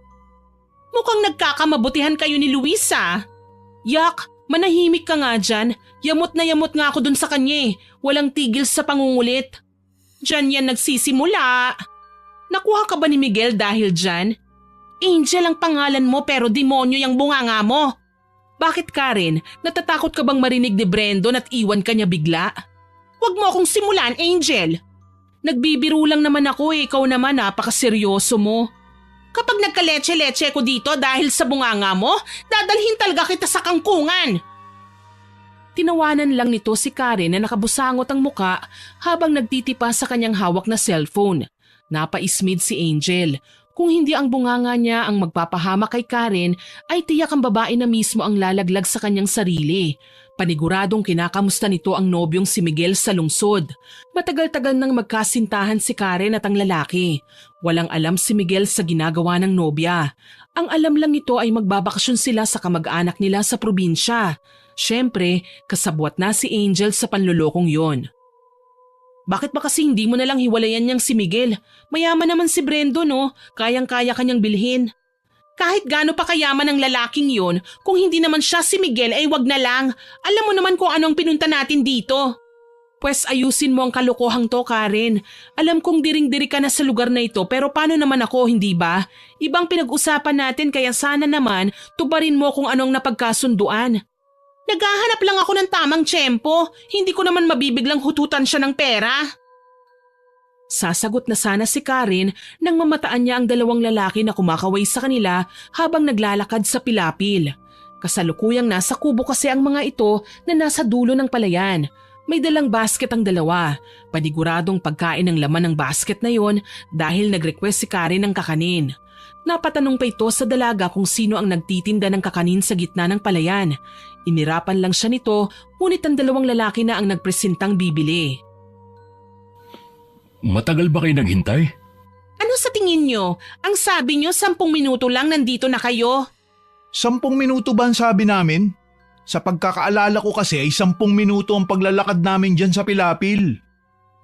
Speaker 1: Mukhang nagkakamabutihan kayo ni Luisa. Yak, manahimik ka nga dyan. Yamot na yamot nga ako dun sa kanya eh. Walang tigil sa pangungulit. Diyan yan nagsisimula. Nakuha ka ba ni Miguel dahil dyan? Angel ang pangalan mo pero demonyo yung bunganga mo. Bakit Karen? Natatakot ka bang marinig ni Brandon at iwan ka niya bigla? Huwag mo akong simulan, Angel. Nagbibiro lang naman ako eh. Ikaw naman napakaseryoso mo. Kapag nagka-leche-leche ko dito dahil sa bunganga mo, dadalhin talaga kita sa kangkungan. Tinawanan lang nito si Karen na nakabusangot ang muka habang nagtitipa sa kanyang hawak na cellphone. Napaismid si Angel. Kung hindi ang bunganga niya ang magpapahama kay Karen, ay tiyak ang babae na mismo ang lalaglag sa kanyang sarili. Paniguradong kinakamusta nito ang nobyong si Miguel sa lungsod. Matagal-tagal nang magkasintahan si Karen at ang lalaki. Walang alam si Miguel sa ginagawa ng nobya. Ang alam lang nito ay magbabakasyon sila sa kamag-anak nila sa probinsya. Siyempre, kasabwat na si Angel sa panlulokong yon. Bakit ba kasi hindi mo nalang hiwalayan niyang si Miguel? Mayaman naman si Brendo, no? Kayang-kaya kanyang bilhin. Kahit gaano pa kayaman ang lalaking yon, kung hindi naman siya si Miguel ay wag na lang. Alam mo naman kung anong pinunta natin dito. Pwes ayusin mo ang kalokohang to, Karen. Alam kong diring-diri ka na sa lugar na ito pero paano naman ako, hindi ba? Ibang pinag-usapan natin kaya sana naman tubarin mo kung anong napagkasunduan. Naghahanap lang ako ng tamang tiyempo. Hindi ko naman mabibiglang hututan siya ng pera. Sasagot na sana si Karen nang mamataan niya ang dalawang lalaki na kumakaway sa kanila habang naglalakad sa pilapil. Kasalukuyang nasa kubo kasi ang mga ito na nasa dulo ng palayan. May dalang basket ang dalawa. Paniguradong pagkain ng laman ng basket na yon dahil nag-request si Karen ng kakanin. Napatanong pa ito sa dalaga kung sino ang nagtitinda ng kakanin sa gitna ng palayan. Inirapan lang siya nito, ngunit ang dalawang lalaki na ang nagpresentang bibili.
Speaker 2: Matagal ba kayo naghintay?
Speaker 1: Ano sa tingin nyo? Ang sabi nyo 10 minuto lang nandito na kayo.
Speaker 3: 10 minuto ba ang sabi namin? Sa pagkakaalala ko kasi ay 10 minuto ang paglalakad namin dyan sa pilapil.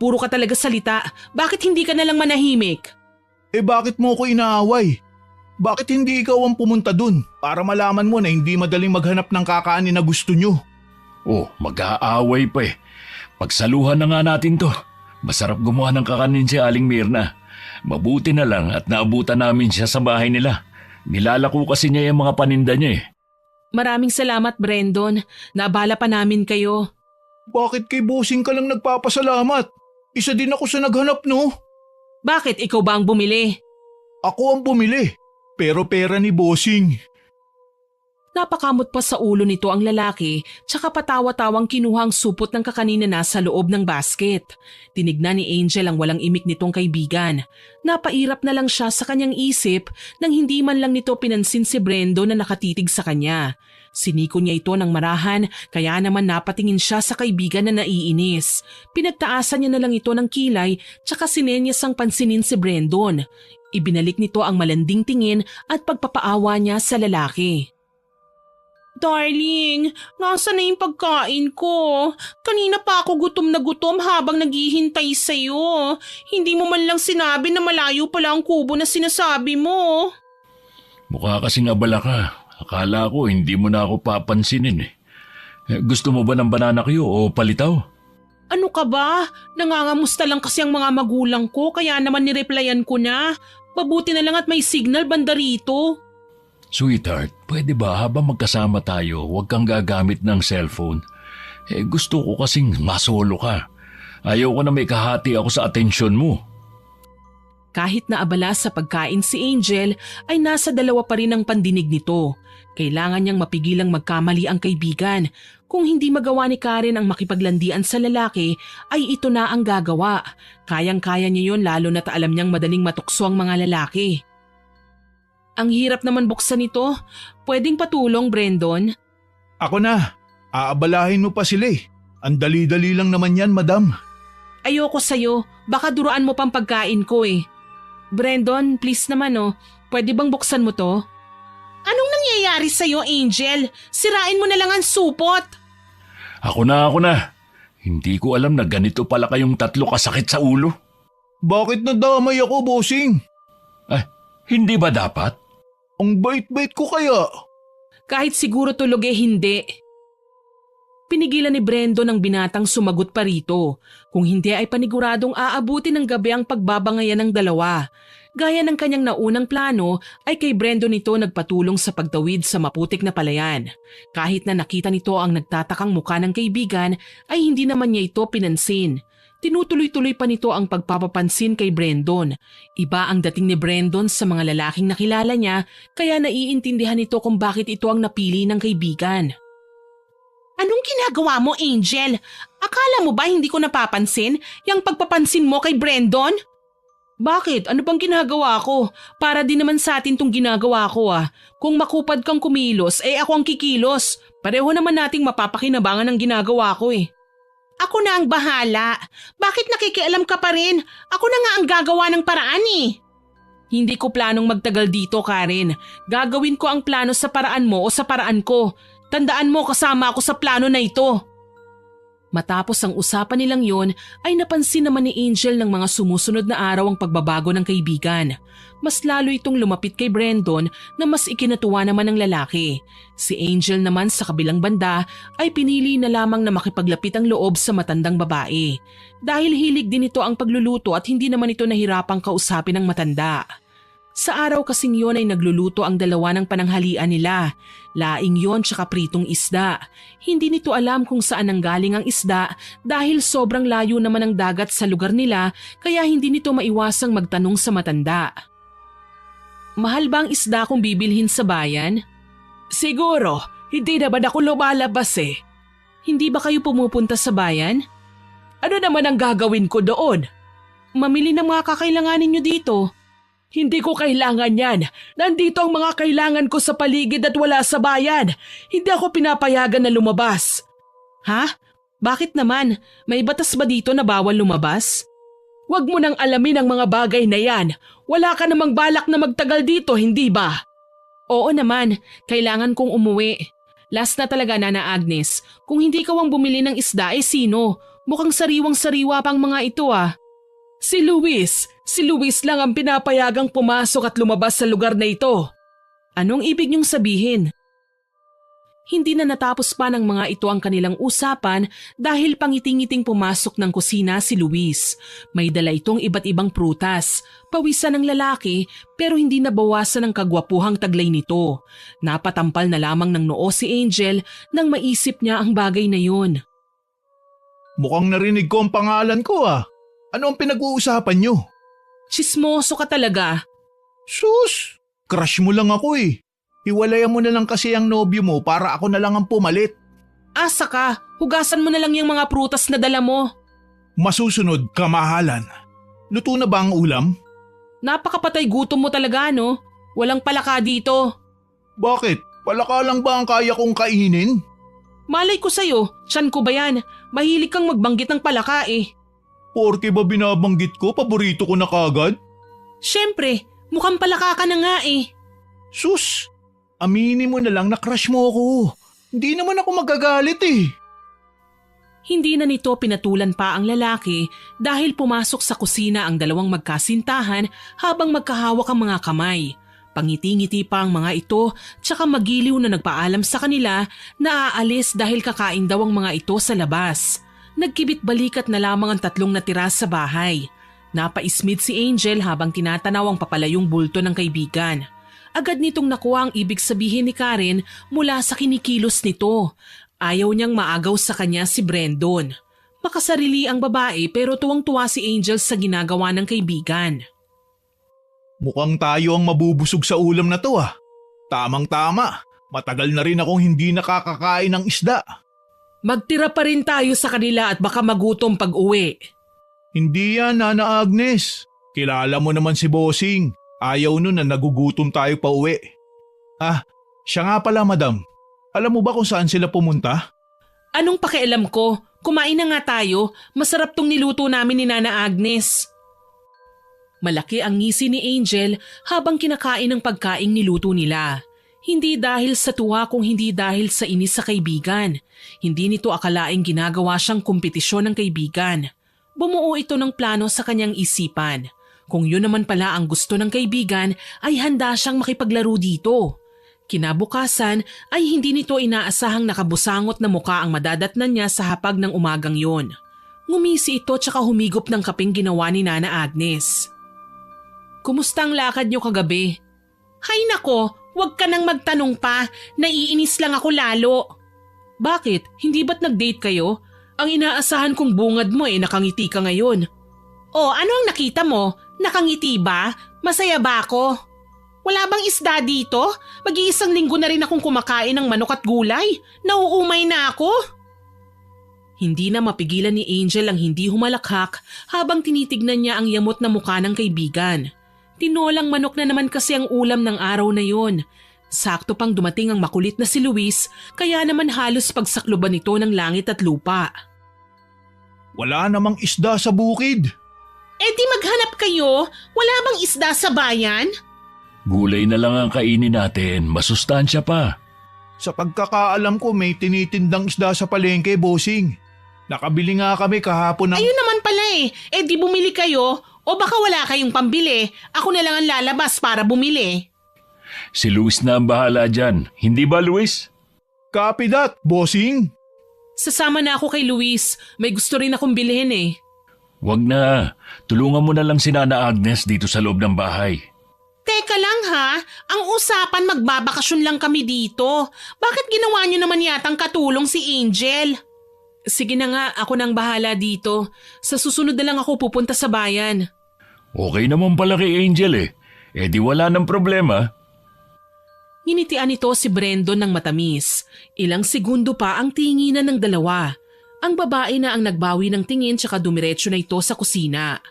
Speaker 1: Puro ka talaga salita. Bakit hindi ka nalang manahimik?
Speaker 3: Eh bakit mo ko inaaway? Bakit hindi ikaw ang pumunta dun para malaman mo na hindi madaling maghanap ng kakanin na gusto nyo?
Speaker 2: Oh, mag-aaway pa eh. Pagsaluhan na nga natin to. Masarap gumawa ng kakanin si Aling Mirna. Mabuti na lang at naabutan namin siya sa bahay nila. Nilalako kasi niya yung mga paninda niya eh.
Speaker 1: Maraming salamat, Brandon. Naabala pa namin kayo.
Speaker 3: Bakit kay bossing ka lang nagpapasalamat? Isa din ako sa naghanap, no?
Speaker 1: Bakit ikaw ba ang bumili?
Speaker 3: Ako ang bumili. Pero pera ni bossing.
Speaker 1: Napakamot pa sa ulo nito ang lalaki tsaka patawa-tawang kinuha ang supot ng kakanin na nasa loob ng basket. Tinignan ni Angel ang walang imik nitong kaibigan. Napairap na lang siya sa kanyang isip nang hindi man lang nito pinansin si Brendo na nakatitig sa kanya. Siniko niya ito ng marahan kaya naman napatingin siya sa kaibigan na naiinis. Pinagtaasan niya na lang ito ng kilay tsaka sinenyas ang pansinin si Brandon. Ibinalik nito ang malanding tingin at pagpapaawa niya sa lalaki. Darling, nasa na yung pagkain ko? Kanina pa ako gutom na gutom habang naghihintay sa'yo. Hindi mo man lang sinabi na malayo pala ang kubo na sinasabi mo.
Speaker 2: Mukha kasing abala ka. Akala ko hindi mo na ako papansinin eh. Gusto mo ba ng banana Q o palitaw?
Speaker 1: Ano ka ba? Nangangamusta lang kasi ang mga magulang ko kaya naman nireplyan ko na. Mabuti na lang at may signal banda rito.
Speaker 2: Sweetheart, pwede ba habang magkasama tayo, huwag kang gagamit ng cellphone? Gusto ko kasing masolo ka. Ayaw ko na may kahati ako sa atensyon mo.
Speaker 1: Kahit na abala sa pagkain si Angel, ay nasa dalawa pa rin ang pandinig nito. Kailangan niyang mapigilang magkamali ang kaibigan. Kung hindi magawa ni Karen ang makipaglandian sa lalaki, ay ito na ang gagawa. Kayang-kaya niya yon lalo na't alam niyang madaling matukso ang mga lalaki. Ang hirap naman buksan ito. Pwedeng patulong, Brandon?
Speaker 3: Ako na. Aabalahin mo pa sila eh. Ang dali-dali lang naman yan, madam.
Speaker 1: Ayoko sa'yo. Baka duruan mo pang pagkain ko eh. Brandon, please naman oh. Pwede bang buksan mo to? Anong nangyayari sa'yo, Angel? Sirain mo na lang ang supot.
Speaker 2: Ako na. Hindi ko alam na ganito pala kayong tatlo kasakit sa ulo.
Speaker 3: Bakit nadamay ako, bossing?
Speaker 2: Hindi ba dapat?
Speaker 3: Ang bait-bait ko kaya.
Speaker 1: Kahit siguro tulog eh hindi. Pinigilan ni Brandon ang binatang sumagot pa rito. Kung hindi ay paniguradong aabuti ng gabi ang pagbabangayan ng dalawa. Gaya ng kanyang naunang plano ay kay Brandon ito nagpatulong sa pagtawid sa maputik na palayan. Kahit na nakita nito ang nagtatakang mukha ng kaibigan ay hindi naman niya ito pinansin. Tinutuloy-tuloy pa nito ang pagpapapansin kay Brandon. Iba ang dating ni Brandon sa mga lalaking nakilala niya kaya naiintindihan nito kung bakit ito ang napili ng kaibigan. Anong ginagawa mo, Angel? Akala mo ba hindi ko napapansin yung pagpapansin mo kay Brandon? Bakit? Ano bang ginagawa ko? Para din naman sa atin tong ginagawa ko ah. Kung makupad kang kumilos, ako ang kikilos. Pareho naman nating mapapakinabangan ang ginagawa ko eh. Ako na ang bahala. Bakit nakikialam ka pa rin? Ako na nga ang gagawa ng paraan eh. Hindi ko planong magtagal dito, Karen. Gagawin ko ang plano sa paraan mo o sa paraan ko. Tandaan mo kasama ako sa plano na ito. Matapos ang usapan nilang yon ay napansin naman ni Angel ng mga sumusunod na araw ang pagbabago ng kaibigan. Mas lalo itong lumapit kay Brandon na mas ikinatuwa naman ng lalaki. Si Angel naman sa kabilang banda ay pinili na lamang na makipaglapit ang loob sa matandang babae. Dahil hilig din ito ang pagluluto at hindi naman ito nahirapang kausapin ng matanda. Sa araw kasing yon ay nagluluto ang dalawa ng pananghalian nila. Laing yon tsaka pritong isda. Hindi nito alam kung saan nanggaling ang isda dahil sobrang layo naman ang dagat sa lugar nila kaya hindi nito maiwasang magtanong sa matanda. Mahal ba ang isda kung bibilhin sa bayan? Siguro, hindi naman ako lumalabas eh. Hindi ba kayo pumupunta sa bayan? Ano naman ang gagawin ko doon? Mamili ng mga kakailanganin nyo dito. Hindi ko kailangan yan. Nandito ang mga kailangan ko sa paligid at wala sa bayan. Hindi ako pinapayagan na lumabas. Ha? Bakit naman? May batas ba dito na bawal lumabas? Huwag mo nang alamin ang mga bagay na yan. Wala ka namang balak na magtagal dito, hindi ba? Oo naman. Kailangan kong umuwi. Last na talaga, Nana Agnes. Kung hindi ka ang bumili ng isda, sino? Mukhang sariwang-sariwa pang mga ito ah. Si Luis lang ang pinapayagang pumasok at lumabas sa lugar na ito. Anong ibig niyong sabihin? Hindi na natapos pa ng mga ito ang kanilang usapan dahil pangiting-iting pumasok ng kusina si Luis. May dala itong iba't ibang prutas, pawisan ng lalaki pero hindi nabawasan ng kagwapuhang taglay nito. Napatampal na lamang ng noo si Angel nang maisip niya ang bagay na yun.
Speaker 3: Mukhang narinig ko ang pangalan ko ah. Ano ang pinag-uusapan nyo?
Speaker 1: Chismoso ka talaga.
Speaker 3: Sus! Crush mo lang ako eh. Hiwalayan mo na lang kasi ang nobyo mo para ako na lang ang pumalit.
Speaker 1: Asa ka, hugasan mo na lang yung mga prutas na dala mo.
Speaker 3: Masusunod, kamahalan. Luto na ba ang ulam?
Speaker 1: Napakapatay gutom mo talaga no? Walang palaka dito.
Speaker 3: Bakit? Palaka lang ba ang kaya kong kainin?
Speaker 1: Malay ko sa'yo, tiyan ko ba yan? Mahilig kang magbanggit ng palaka eh.
Speaker 3: Porke ba binabanggit ko, paborito ko na kagad?
Speaker 1: Siyempre, mukhang palaka ka na nga eh.
Speaker 3: Sus! Aminin mo na lang na crush mo ako. Hindi naman ako magagalit eh.
Speaker 1: Hindi na nito pinatulan pa ang lalaki dahil pumasok sa kusina ang dalawang magkasintahan habang magkahawak ang mga kamay. Pangiti-ngiti pa ang mga ito tsaka magiliw na nagpaalam sa kanila na aalis dahil kakain daw ang mga ito sa labas. Nagkibit-balikat na lamang ang tatlong natira sa bahay. Napaismid si Angel habang tinatanaw ang papalayong bulto ng kaibigan. Agad nitong nakuha ang ibig sabihin ni Karen mula sa kinikilos nito. Ayaw niyang maagaw sa kanya si Brandon. Makasarili ang babae pero tuwang-tuwa si Angel sa ginagawa ng kaibigan.
Speaker 3: Mukhang tayo ang mabubusog sa ulam na to ah. Tamang-tama. Matagal na rin akong hindi nakakakain ng isda.
Speaker 1: Magtira pa rin tayo sa kanila at baka magutom pag-uwi.
Speaker 3: Hindi yan, Nana Agnes. Kilala mo naman si Bossing. Ayaw nun na nagugutom tayo pa uwi. Ah, siya nga pala madam. Alam mo ba kung saan sila pumunta?
Speaker 1: Anong pakialam ko? Kumain na nga tayo. Masarap tong niluto namin ni Nana Agnes. Malaki ang ngisi ni Angel habang kinakain ang pagkaing niluto nila. Hindi dahil sa tuwa kung hindi dahil sa inis sa kaibigan. Hindi nito akalaing ginagawa siyang kompetisyon ng kaibigan. Bumuo ito ng plano sa kanyang isipan. Kung yun naman pala ang gusto ng kaibigan ay handa siyang makipaglaro dito. Kinabukasan ay hindi nito inaasahang nakabusangot na muka ang madadatnan niya sa hapag ng umagang yon. Ngumisi ito tsaka humigop ng kaping ginawa ni Nana Agnes. Kumusta ang lakad niyo kagabi? Hay nako, wag ka nang magtanong pa. Naiinis lang ako lalo. Bakit? Hindi ba't nag-date kayo? Ang inaasahan kong bungad mo nakangiti ka ngayon. Oh, ano ang nakita mo? Nakangiti ba? Masaya ba ako? Wala bang isda dito? Mag-iisang linggo na rin akong kumakain ng manok at gulay. Nauumay na ako. Hindi na mapigilan ni Angel ang hindi humalakhak habang tinitignan niya ang yamot na mukha ng kaibigan. Tinolang manok na naman kasi ang ulam ng araw na yon. Sakto pang dumating ang makulit na si Luis kaya naman halos pagsakluban nito ng langit at lupa.
Speaker 3: Wala namang isda sa bukid.
Speaker 1: Di maghanap kayo. Wala bang isda sa bayan?
Speaker 2: Gulay na lang ang kainin natin, masustansya pa.
Speaker 3: Sa pagkakaalam ko may tinitindang isda sa palengke, Bossing. Nakabili nga kami kahapon ng…
Speaker 1: Ayun naman pala di bumili kayo o baka wala kayong pambili. Ako na lang ang lalabas para bumili.
Speaker 2: Si Luis na ang bahala dyan, hindi ba Luis?
Speaker 3: Copy that, Bossing.
Speaker 1: Sasama na ako kay Luis. May gusto rin akong bilhin
Speaker 2: Wag na, tulungan mo na lang si Nana Agnes dito sa loob ng bahay.
Speaker 1: Teka lang ha, ang usapan magbabakasyon lang kami dito. Bakit ginawa niyo naman yatang katulong si Angel? Sige na nga, ako nang bahala dito. Sa susunod na lang ako pupunta sa bayan.
Speaker 2: Okay naman pala kay Angel di wala ng problema.
Speaker 1: Nginitian nito si Brandon ng matamis. Ilang segundo pa ang tinginan ng dalawa. Ang babae na ang nagbawi ng tingin tsaka dumiretso na ito sa kusina.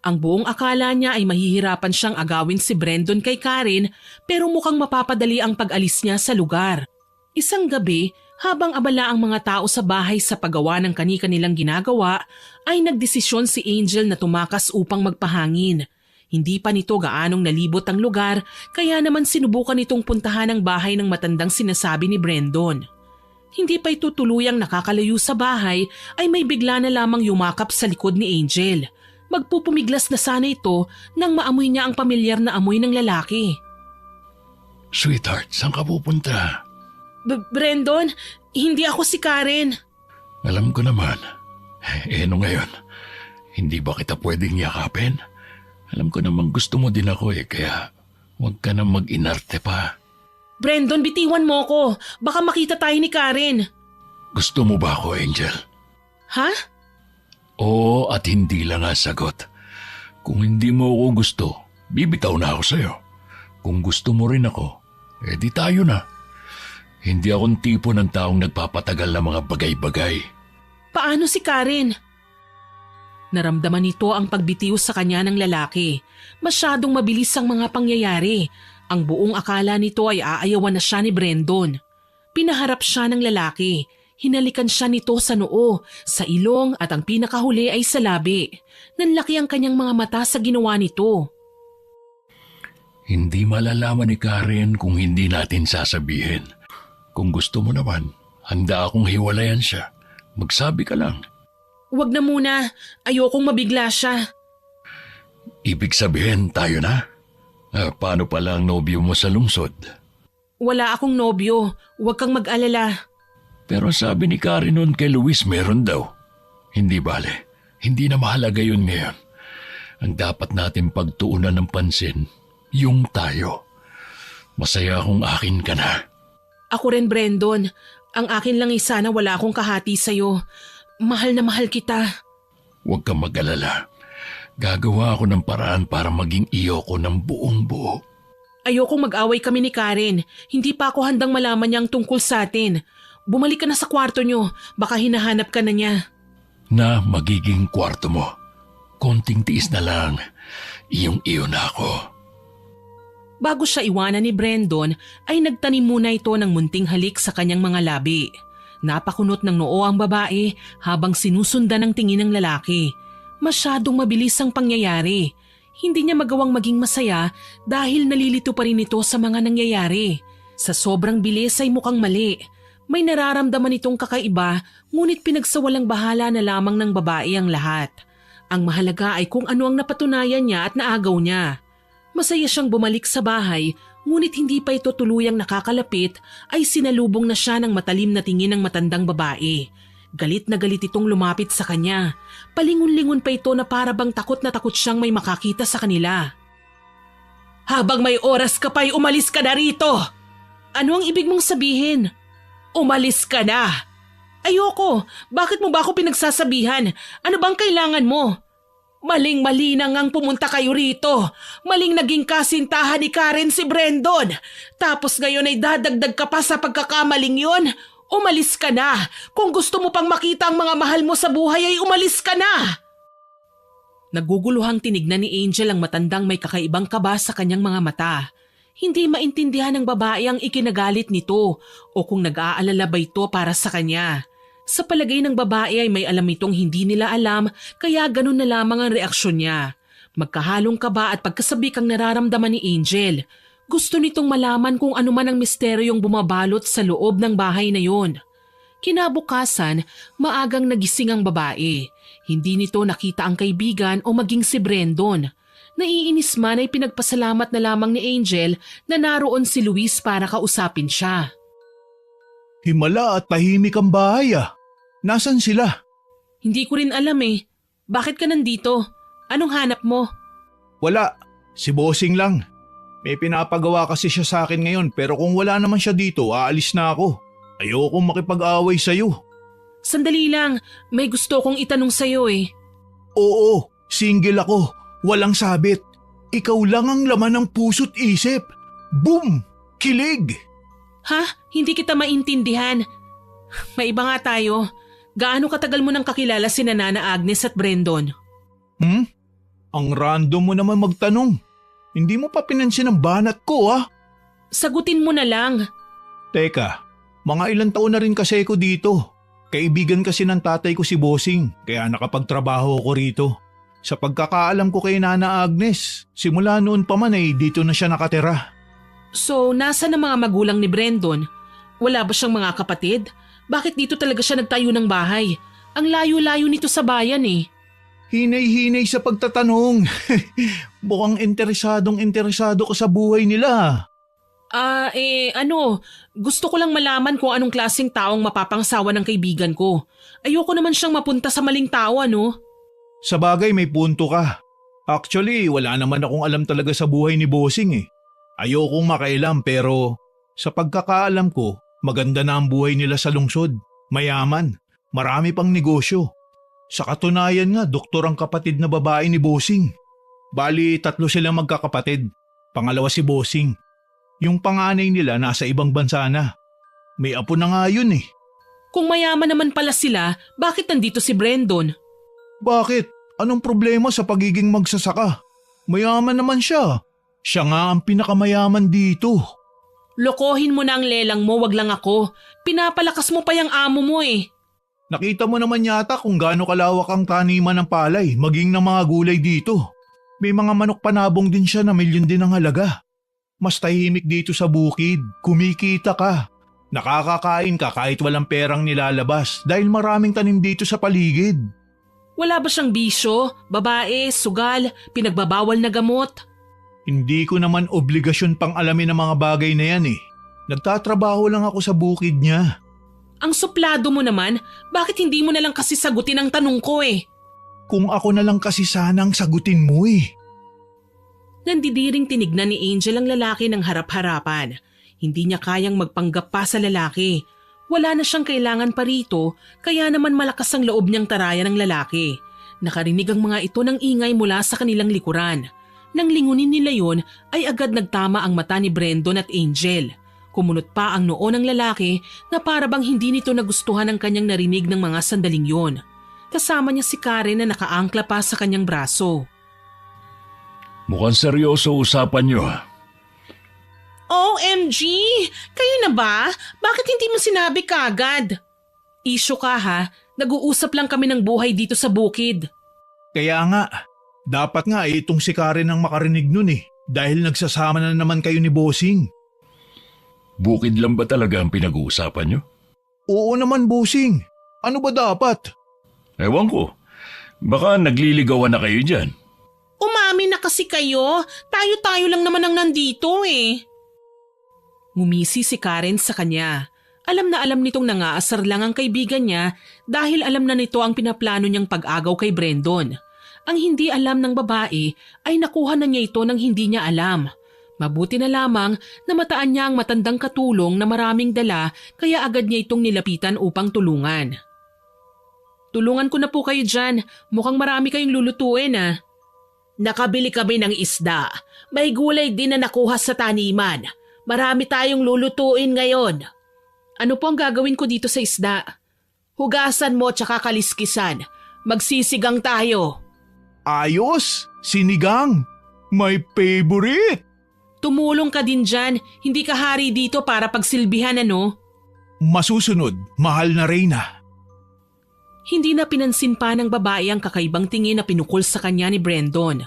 Speaker 1: Ang buong akala niya ay mahihirapan siyang agawin si Brandon kay Karen pero mukhang mapapadali ang pag-alis niya sa lugar. Isang gabi, habang abala ang mga tao sa bahay sa paggawa ng kani-kanilang ginagawa, ay nagdesisyon si Angel na tumakas upang magpahangin. Hindi pa nito gaanong nalibot ang lugar kaya naman sinubukan nitong puntahan ang bahay ng matandang sinasabi ni Brandon. Hindi pa ito tuluyang nakakalayo sa bahay ay may bigla na lamang yumakap sa likod ni Angel. Magpupumiglas na sana ito nang maamoy niya ang pamilyar na amoy ng lalaki.
Speaker 2: Sweetheart, saan ka pupunta?
Speaker 1: Brandon, hindi ako si Karen.
Speaker 2: Alam ko naman. Ano ngayon? Hindi ba kita pwedeng yakapin? Alam ko naman gusto mo din ako kaya huwag ka na mag-inarte pa.
Speaker 1: Brandon, bitiwan mo ko. Baka makita tayo ni Karen.
Speaker 2: Gusto mo ba ako, Angel?
Speaker 1: Ha?
Speaker 2: Oo at hindi lang ang sagot. Kung hindi mo ako gusto, bibitaw na ako sa'yo. Kung gusto mo rin ako, di tayo na. Hindi akong tipo ng taong nagpapatagal ng mga bagay-bagay.
Speaker 1: Paano si Karen? Naramdaman nito ang pagbitiw sa kanya ng lalaki. Masyadong mabilis ang mga pangyayari. Ang buong akala nito ay aayawan na siya ni Brandon. Pinaharap siya ng lalaki. Hinalikan siya nito sa noo, sa ilong at ang pinakahuli ay sa labi. Nanlaki ang kanyang mga mata sa ginawa nito.
Speaker 2: Hindi malalaman ni Karen kung hindi natin sasabihin. Kung gusto mo naman, handa akong hiwalayan siya. Magsabi ka lang.
Speaker 1: Huwag na muna. Ayokong mabigla siya.
Speaker 2: Ibig sabihin tayo na? Paano pala ang nobyo mo sa lungsod?
Speaker 1: Wala akong nobyo. Huwag kang mag-alala.
Speaker 2: Pero sabi ni Karen noon kay Luis meron daw. Hindi bale, hindi na mahalaga yun ngayon. Ang dapat natin pagtuunan ng pansin, yung tayo. Masaya kung akin ka na.
Speaker 1: Ako rin, Brandon. Ang akin lang ay sana wala akong kahati sa'yo. Mahal na mahal kita.
Speaker 2: Huwag kang mag-alala. Gagawa ako ng paraan para maging iyo ko ng buong buo.
Speaker 1: Ayokong mag-away kami ni Karen. Hindi pa ako handang malaman niya ang tungkol sa atin. Bumalik ka na sa kwarto niyo. Baka hinahanap ka na niya.
Speaker 2: Na magiging kwarto mo. Konting tiis na lang. Iyong-iyo na ako.
Speaker 1: Bago siya iwanan ni Brandon, ay nagtanim muna ito ng munting halik sa kanyang mga labi. Napakunot ng noo ang babae habang sinusundan ng tingin ng lalaki. Masyadong mabilis ang pangyayari. Hindi niya magawang maging masaya dahil nalilito pa rin ito sa mga nangyayari. Sa sobrang bilis ay mukhang mali. May nararamdaman itong kakaiba ngunit pinagsawalang bahala na lamang ng babae ang lahat. Ang mahalaga ay kung ano ang napatunayan niya at naagaw niya. Masaya siyang bumalik sa bahay ngunit hindi pa ito tuluyang nakakalapit ay sinalubong na siya ng matalim na tingin ng matandang babae. Galit na galit itong lumapit sa kanya. Palingon-lingon pa ito na para bang takot na takot siyang may makakita sa kanila. Habang may oras ka pa'y umalis ka na rito! Ano ang ibig mong sabihin? Umalis ka na! Ayoko! Bakit mo ba ako pinagsasabihan? Ano bang kailangan mo? Maling-mali na ngang pumunta kayo rito. Maling naging kasintahan ni Karen si Brandon. Tapos ngayon ay dadagdag ka pa sa pagkakamaling yon? Umalis ka na! Kung gusto mo pang makita ang mga mahal mo sa buhay ay umalis ka na! Naguguluhang tinignan ni Angel ang matandang may kakaibang kaba sa kanyang mga mata. Hindi maintindihan ng babae ang ikinagalit nito o kung nag-aalala ba ito para sa kanya. Sa palagay ng babae ay may alam itong hindi nila alam kaya ganun na lamang ang reaksyon niya. Magkahalong kaba at pagkasabik ang nararamdaman ni Angel. Gusto nitong malaman kung ano man ang misteryong bumabalot sa loob ng bahay na yon. Kinabukasan, maagang nagising ang babae. Hindi nito nakita ang kaibigan o maging si Brandon. Naiinis man ay pinagpasalamat na lamang ni Angel na naroon si Luis para kausapin siya.
Speaker 3: Himala at tahimik ang bahay ah. Nasaan sila?
Speaker 1: Hindi ko rin alam eh. Bakit ka nandito? Anong hanap mo?
Speaker 3: Wala. Si Bossing lang. May pinapagawa kasi siya sa akin ngayon pero kung wala naman siya dito, aalis na ako. Ayokong makipag-away sa'yo.
Speaker 1: Sandali lang, may gusto kong itanong sa'yo eh.
Speaker 3: Oo, single ako. Walang sabit. Ikaw lang ang laman ng puso't isip. Boom! Kilig!
Speaker 1: Ha? Hindi kita maintindihan. May iba nga tayo. Gaano katagal mo nang kakilala si Nana Agnes at Brandon?
Speaker 3: Ang random mo naman magtanong. Hindi mo pa pinansin ang banat ko ah.
Speaker 1: Sagutin mo na lang.
Speaker 3: Teka, mga ilang taon na rin kasi ako dito. Kaibigan kasi ng tatay ko si Bossing kaya nakapagtrabaho ako rito. Sa pagkakaalam ko kay Nana Agnes, simula noon pa man ay dito na siya nakatira.
Speaker 1: So, nasa na mga magulang ni Brandon? Wala ba siyang mga kapatid? Bakit dito talaga siya nagtayo ng bahay? Ang layo-layo nito sa bayan eh.
Speaker 3: Hinay-hinay sa pagtatanong. Mukhang interesado ka sa buhay nila.
Speaker 1: Gusto ko lang malaman kung anong klaseng taong mapapangsawa ng kaibigan ko. Ayoko naman siyang mapunta sa maling tao, ano?
Speaker 3: Sa bagay may punto ka. Actually, wala naman akong alam talaga sa buhay ni Bossing eh. Ayokong makailam pero sa pagkakaalam ko, maganda na ang buhay nila sa lungsod. Mayaman, marami pang negosyo. Sa katunayan nga, doktor ang kapatid na babae ni Bossing. Bali, 3 silang magkakapatid. Pangalawa si Bossing. Yung panganay nila nasa ibang bansa na. May apo na nga yun eh.
Speaker 1: Kung mayaman naman pala sila, bakit nandito si Brandon?
Speaker 3: Bakit? Anong problema sa pagiging magsasaka? Mayaman naman siya. Siya nga ang pinakamayaman dito.
Speaker 1: Lokohin mo na ang lelang mo, wag lang ako. Pinapalakas mo pa yung amo mo eh.
Speaker 3: Nakita mo naman yata kung gaano kalawak ang taniman ng palay, maging ng mga gulay dito. May mga manok panabong din siya na milyon din ang halaga. Mas tahimik dito sa bukid, kumikita ka. Nakakakain ka kahit walang perang nilalabas dahil maraming tanim dito sa paligid.
Speaker 1: Wala ba siyang bisyo, babae, sugal, pinagbabawal na gamot?
Speaker 3: Hindi ko naman obligasyon pang alamin ang mga bagay na yan eh. Nagtatrabaho lang ako sa bukid niya.
Speaker 1: Ang suplado mo naman, bakit hindi mo na lang kasi sagutin ang tanong ko eh?
Speaker 3: Kung ako na lang kasi sanang sagutin mo eh.
Speaker 1: Nandidiring tinignan ni Angel ang lalaki ng harap-harapan. Hindi niya kayang magpanggap pa sa lalaki. Wala na siyang kailangan pa rito, kaya naman malakas ang loob niyang tarayan ng lalaki. Nakarinig ang mga ito ng ingay mula sa kanilang likuran. Nang lingunin nila yon ay agad nagtama ang mata ni Brandon at Angel. Kumunot pa ang noo ng lalaki na para bang hindi nito nagustuhan ang kanyang narinig ng mga sandaling yon. Kasama niya si Karen na nakaangkla pa sa kanyang braso.
Speaker 2: Mukhang seryoso usapan niyo.
Speaker 1: OMG! Kayo na ba? Bakit hindi mo sinabi kaagad? Isyo ka ha, nag-uusap lang kami ng buhay dito sa bukid.
Speaker 3: Kaya nga, dapat nga itong si Karen ang makarinig nun eh. Dahil nagsasama na naman kayo ni Bossing.
Speaker 2: Bukid lang ba talaga ang pinag-uusapan niyo?
Speaker 3: Oo naman, Bossing. Ano ba dapat?
Speaker 2: Ewan ko. Baka nagliligawan na kayo dyan.
Speaker 1: Umami na kasi kayo. Tayo-tayo lang naman ang nandito eh. Ngumisi si Karen sa kanya. Alam na alam nitong nangaasar lang ang kaibigan niya dahil alam na nito ang pinaplano niyang pag-agaw kay Brandon. Ang hindi alam ng babae ay nakuha na niya ito nang hindi niya alam. Mabuti na lamang na mataan niya ang matandang katulong na maraming dala kaya agad niya itong nilapitan upang tulungan. Tulungan ko na po kayo dyan. Mukhang marami kayong lulutuin ah. Nakabili kami ng isda. May gulay din na nakuha sa taniman. Marami tayong lulutuin ngayon. Ano po ang gagawin ko dito sa isda? Hugasan mo tsaka kaliskisan. Magsisigang tayo.
Speaker 3: Ayos! Sinigang! My favorite!
Speaker 1: Tumulong ka din dyan. Hindi ka hari dito para pagsilbihan ano?
Speaker 3: Masusunod, mahal na Reyna.
Speaker 1: Hindi na pinansin pa ng babae ang kakaibang tingin na pinukol sa kanya ni Brandon.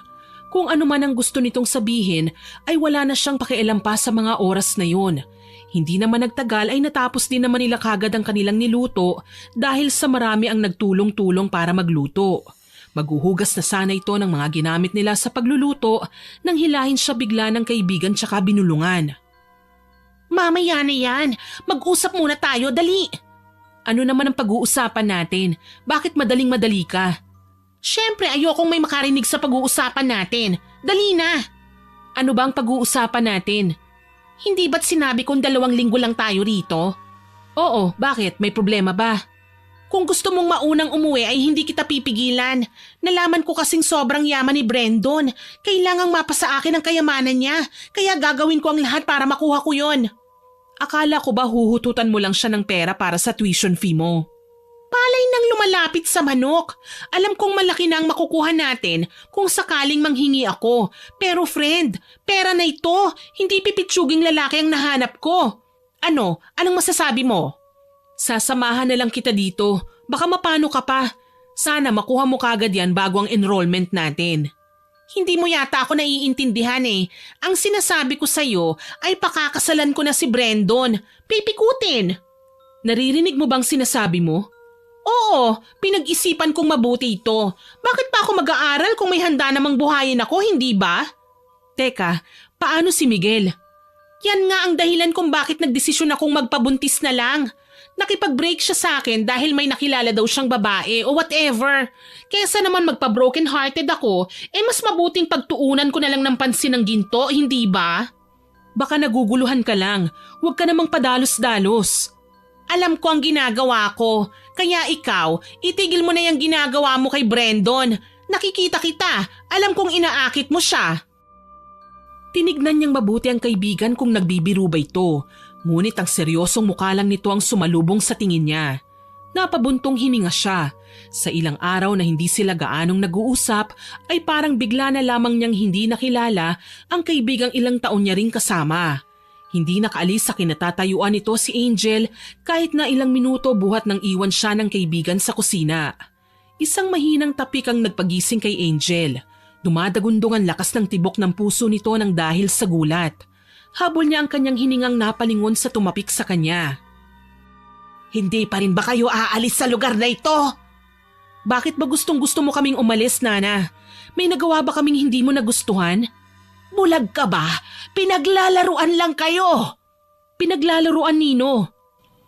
Speaker 1: Kung ano man ang gusto nitong sabihin ay wala na siyang pakialam pa sa mga oras na yun. Hindi naman nagtagal ay natapos din naman nila kagad ang kanilang niluto dahil sa marami ang nagtulong-tulong para magluto. Maghuhugas na sana ito ng mga ginamit nila sa pagluluto nang hilahin siya bigla ng kaibigan tsaka binulungan. Mamaya na yan. Mag-usap muna tayo, dali. Ano naman ang pag-uusapan natin? Bakit madaling-madali ka? Siyempre ayokong may makarinig sa pag-uusapan natin. Dali na! Ano ba ang pag-uusapan natin? Hindi ba't sinabi kong 2 linggo lang tayo rito? Oo, bakit? May problema ba? Kung gusto mong maunang umuwi ay hindi kita pipigilan. Nalaman ko kasing sobrang yaman ni Brandon. Kailangang mapasa akin ang kayamanan niya. Kaya gagawin ko ang lahat para makuha ko yon. Akala ko ba huhututan mo lang siya ng pera para sa tuition fee mo? Palay nang lumalapit sa manok. Alam kong malaki na ang makukuha natin kung sakaling manghingi ako. Pero friend, pera na ito. Hindi pipitsuging lalaki ang nahanap ko. Ano? Anong masasabi mo? Sasamahan na lang kita dito. Baka mapano ka pa. Sana makuha mo kagad yan bago ang enrollment natin. Hindi mo yata ako naiintindihan eh. Ang sinasabi ko sa'yo ay pakakasalan ko na si Brandon. Pipikutin. Naririnig mo bang sinasabi mo? Oo, pinag-isipan kong mabuti ito. Bakit pa ako mag-aaral kung may handa namang buhayin ako, hindi ba? Teka, paano si Miguel? Yan nga ang dahilan kung bakit nagdesisyon akong magpabuntis na lang. Nakipag-break siya sa akin dahil may nakilala daw siyang babae o whatever. Kesa naman magpa-broken hearted ako, mas mabuting pagtuunan ko na lang ng pansin ng ginto, hindi ba? Baka naguguluhan ka lang, huwag ka namang padalos-dalos. Alam ko ang ginagawa ko, kaya ikaw, itigil mo na yung ginagawa mo kay Brandon. Nakikita kita, alam kong inaakit mo siya. Tinignan niyang mabuti ang kaibigan kung nagbibiro ba ito. Ngunit ang seryosong mukha lang nito ang sumalubong sa tingin niya. Napabuntong hininga siya. Sa ilang araw na hindi sila gaanong nag-uusap ay parang bigla na lamang niyang hindi nakilala ang kaibigang ilang taon niya ring kasama. Hindi nakaalis sa kinatatayuan nito si Angel kahit na ilang minuto buhat nang iwan siya ng kaibigan sa kusina. Isang mahinang tapik ang nagpagising kay Angel. Dumadagundong ang lakas ng tibok ng puso nito nang dahil sa gulat. Habol niya ang kanyang hiningang napalingon sa tumapik sa kanya. Hindi pa rin ba kayo aalis sa lugar na ito? Bakit ba gustong-gusto mo kaming umalis, Nana? May nagawa ba kaming hindi mo nagustuhan? Bulag ka ba? Pinaglalaruan lang kayo. Pinaglalaruan, Nino?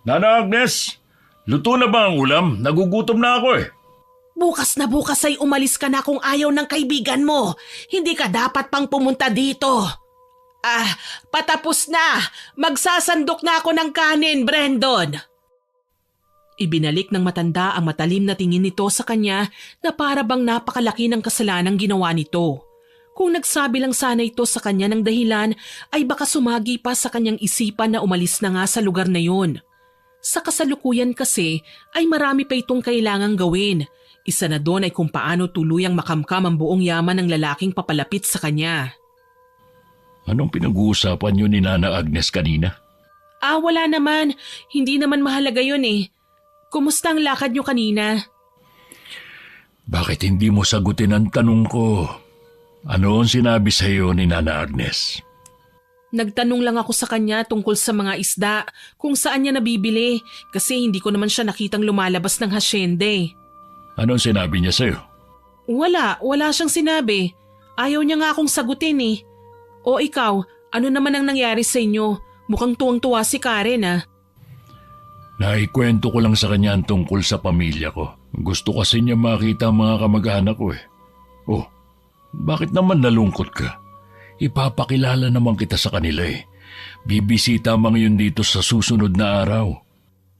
Speaker 2: Nana Agnes, luto na ba ang ulam? Nagugutom na ako eh.
Speaker 1: Bukas na bukas ay umalis ka na kung ayaw ng kaibigan mo. Hindi ka dapat pang pumunta dito. Patapos na. Magsasandok na ako ng kanin, Brandon. Ibinalik ng matanda ang matalim na tingin nito sa kanya na para bang napakalaki ng kasalanang ginawa nito. Kung nagsabi lang sana ito sa kanya ng dahilan ay baka sumagi pa sa kanyang isipan na umalis na nga sa lugar na yon. Sa kasalukuyan kasi ay marami pa itong kailangang gawin. Isa na doon ay kung paano tuluyang makamkam ang buong yaman ng lalaking papalapit sa kanya.
Speaker 2: Anong pinag-uusapan niyo ni Nana Agnes kanina?
Speaker 1: Wala naman. Hindi naman mahalaga yun eh. Kumusta ang lakad niyo kanina?
Speaker 2: Bakit hindi mo sagutin ang tanong ko? Ano ang sinabi sa iyo ni Nana Agnes?
Speaker 1: Nagtanong lang ako sa kanya tungkol sa mga isda, kung saan niya nabibili, kasi hindi ko naman siya nakitang lumalabas ng hasyende.
Speaker 2: Ano ang sinabi niya sa iyo?
Speaker 1: Wala siyang sinabi. Ayaw niya nga akong sagutin eh. O ikaw, ano naman ang nangyari sa inyo? Mukhang tuwang-tuwa si Karen ah.
Speaker 2: Naikwento ko lang sa kanya ang tungkol sa pamilya ko. Gusto kasi niya makita ang mga kamag-anak ko eh. Oh, bakit naman nalungkot ka? Ipapakilala naman kita sa kanila eh. Bibisita mga yun dito sa susunod na araw.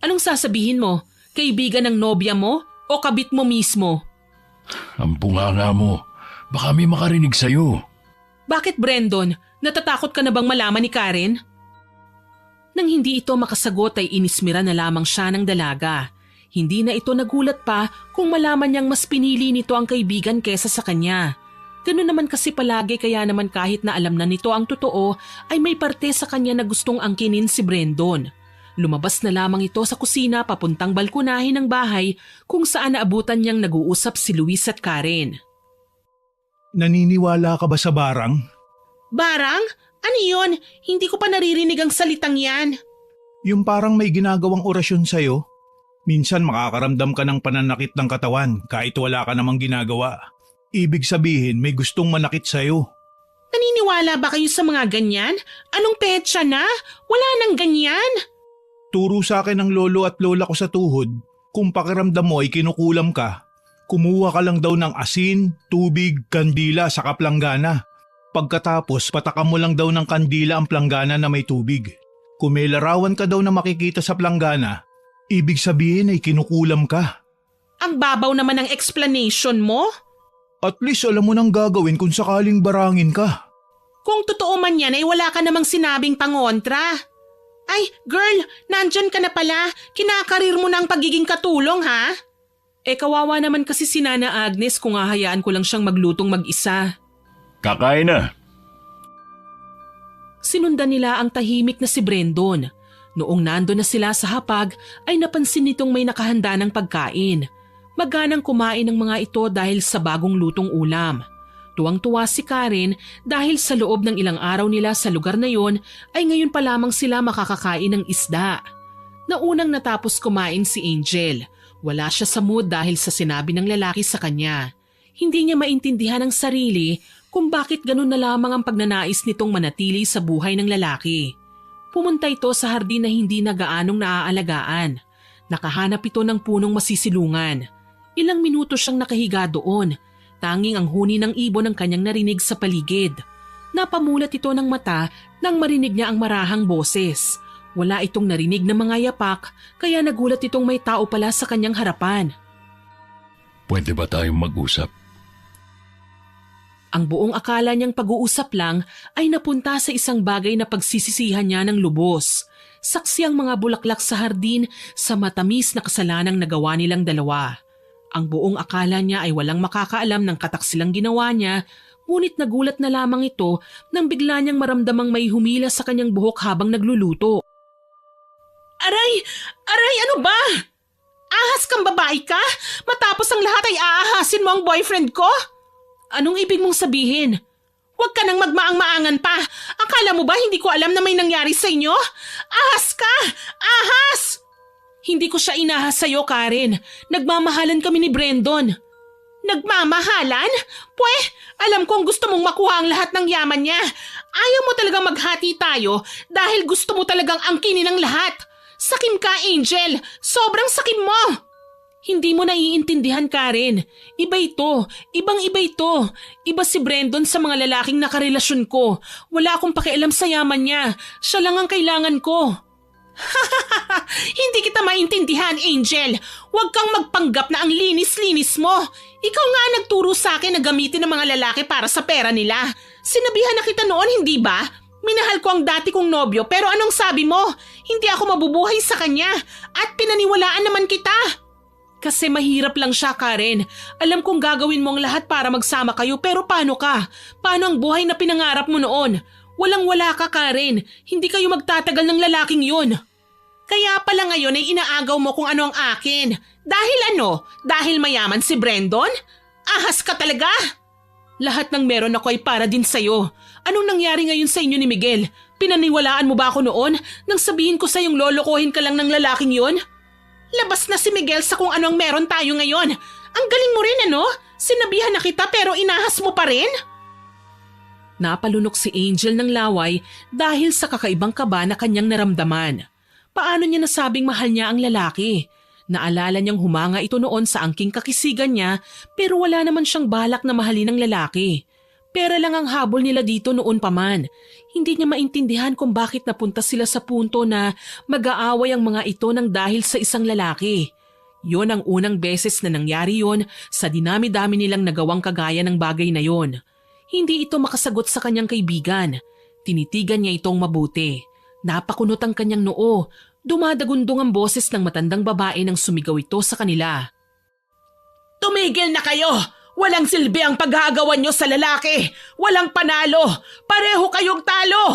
Speaker 1: Anong sasabihin mo? Kaibigan ng nobya mo o kabit mo mismo?
Speaker 2: Ang bunganga mo. Baka may makarinig sa'yo.
Speaker 1: Bakit Brandon? Natatakot ka na bang malaman ni Karen? Nang hindi ito makasagot ay inismira na lamang siya ng dalaga. Hindi na ito nagulat pa kung malaman niyang mas pinili nito ang kaibigan kesa sa kanya. Ganun naman kasi palagi kaya naman kahit na alam na nito ang totoo ay may parte sa kanya na gustong angkinin si Brandon. Lumabas na lamang ito sa kusina papuntang balkonahin ng bahay kung saan naabutan niyang nag-uusap si Luis at Karen.
Speaker 3: Naniniwala ka ba sa barang?
Speaker 1: Barang? Ano yun? Hindi ko pa naririnig ang salitang yan.
Speaker 3: Yung parang may ginagawang orasyon sa'yo. Minsan makakaramdam ka ng pananakit ng katawan kahit wala ka namang ginagawa. Ibig sabihin may gustong manakit sa'yo.
Speaker 1: Naniniwala ba kayo sa mga ganyan? Anong petsa na? Wala nang ganyan.
Speaker 3: Turo sa akin ng lolo at lola ko sa tuhod, kung pakiramdam mo ay kinukulam ka, kumuha ka lang daw ng asin, tubig, kandila sa kaplanggana. Pagkatapos patakam mo lang daw ng kandila ang planggana na may tubig. Kung may larawan ka daw na makikita sa planggana, ibig sabihin ay kinukulam ka.
Speaker 1: Ang babaw naman ng explanation mo.
Speaker 3: At least alam mo nang gagawin kung sakaling barangin ka.
Speaker 1: Kung totoo man yan ay wala ka namang sinabing pangontra. Ay, girl, nandyan ka na pala. Kinakarir mo na ang pagiging katulong ha? Kawawa naman kasi si Nana Agnes kung hahayaan ko lang siyang maglutong mag-isa.
Speaker 2: Kakain na.
Speaker 1: Sinundan nila ang tahimik na si Brandon. Noong nando na sila sa hapag ay napansin nitong may nakahanda ng pagkain. Maganang kumain ng mga ito dahil sa bagong lutong ulam. Tuwang-tuwa si Karen dahil sa loob ng ilang araw nila sa lugar na yon ay ngayon pa lamang sila makakakain ng isda. Naunang natapos kumain si Angel. Wala siya sa mood dahil sa sinabi ng lalaki sa kanya. Hindi niya maintindihan ang sarili kung bakit ganun na lamang ang pagnanais nitong manatili sa buhay ng lalaki. Pumunta ito sa hardin na hindi na gaanong naaalagaan. Nakahanap ito ng punong masisilungan. Ilang minuto siyang nakahiga doon. Tanging ang huni ng ibon ang kanyang narinig sa paligid. Napamulat ito ng mata nang marinig niya ang marahang boses. Wala itong narinig na mga yapak kaya nagulat itong may tao pala sa kanyang harapan.
Speaker 2: Pwede ba tayong mag-usap?
Speaker 1: Ang buong akala niyang pag-uusap lang ay napunta sa isang bagay na pagsisisihan niya ng lubos. Saksi ang mga bulaklak sa hardin sa matamis na kasalanang nagawa nilang dalawa. Ang buong akala niya ay walang makakaalam ng kataksilang ginawa niya, ngunit nagulat na lamang ito nang bigla niyang maramdamang may humila sa kanyang buhok habang nagluluto. Aray! Aray! Ano ba? Ahas kang babae ka? Matapos ang lahat ay aahasin mo ang boyfriend ko? Anong ibig mong sabihin? Huwag ka nang magmaang-maangan pa. Akala mo ba hindi ko alam na may nangyari sa inyo? Ahas ka! Ahas! Hindi ko siya inahas sa'yo, Karen. Nagmamahalan kami ni Brandon. Nagmamahalan? Pwe, Alam kong gusto mong makuha ang lahat ng yaman niya. Ayaw mo talagang maghati tayo dahil gusto mo talagang angkinin ang lahat. Sakim ka, Angel. Sobrang sakim mo. Hindi mo naiintindihan, Karen. Iba ito. Ibang-iba ito. Iba si Brandon sa mga lalaking nakarelasyon ko. Wala akong pakialam sa yaman niya. Siya lang ang kailangan ko. Hindi kita maintindihan, Angel. Huwag kang magpanggap na ang linis-linis mo. Ikaw nga ang nagturo sa akin na gamitin ng mga lalaki para sa pera nila. Sinabihan na kita noon, hindi ba? Minahal ko ang dati kong nobyo pero anong sabi mo? Hindi ako mabubuhay sa kanya at pinaniwalaan naman kita. Kasi mahirap lang siya, Karen. Alam kong gagawin mo ang lahat para magsama kayo pero paano ka? Paano ang buhay na pinangarap mo noon? Walang-wala ka, Karen. Hindi kayo magtatagal ng lalaking yun. Kaya pala ngayon ay inaagaw mo kung ano ang akin. Dahil ano? Dahil mayaman si Brandon? Ahas ka talaga? Lahat ng meron ako ay para din sa'yo. Anong nangyari ngayon sa inyo ni Miguel? Pinaniwalaan mo ba ako noon nang sabihin ko sa'yong lolokohin ka lang ng lalaking yun? Labas na si Miguel sa kung ano ang meron tayo ngayon. Ang galing mo rin ano? Sinabihan na kita pero inahas mo pa rin? Napalunok si Angel ng laway dahil sa kakaibang kaba na kanyang naramdaman. Paano niya nasabing mahal niya ang lalaki? Naalala niyang humanga ito noon sa angking kakisigan niya pero wala naman siyang balak na mahalin ang lalaki. Pera lang ang habol nila dito noon pa man. Hindi niya maintindihan kung bakit napunta sila sa punto na mag-aaway ang mga ito ng dahil sa isang lalaki. Yon ang unang beses na nangyari yon sa dinami-dami nilang nagawang kagaya ng bagay na yon. Hindi ito makasagot sa kanyang kaibigan. Tinitigan niya itong mabuti. Napakunot ang kanyang noo. Dumadagundong ang boses ng matandang babae nang sumigaw ito sa kanila. Tumigil na kayo! Walang silbi ang paghagawan nyo sa lalaki! Walang panalo! Pareho kayong talo!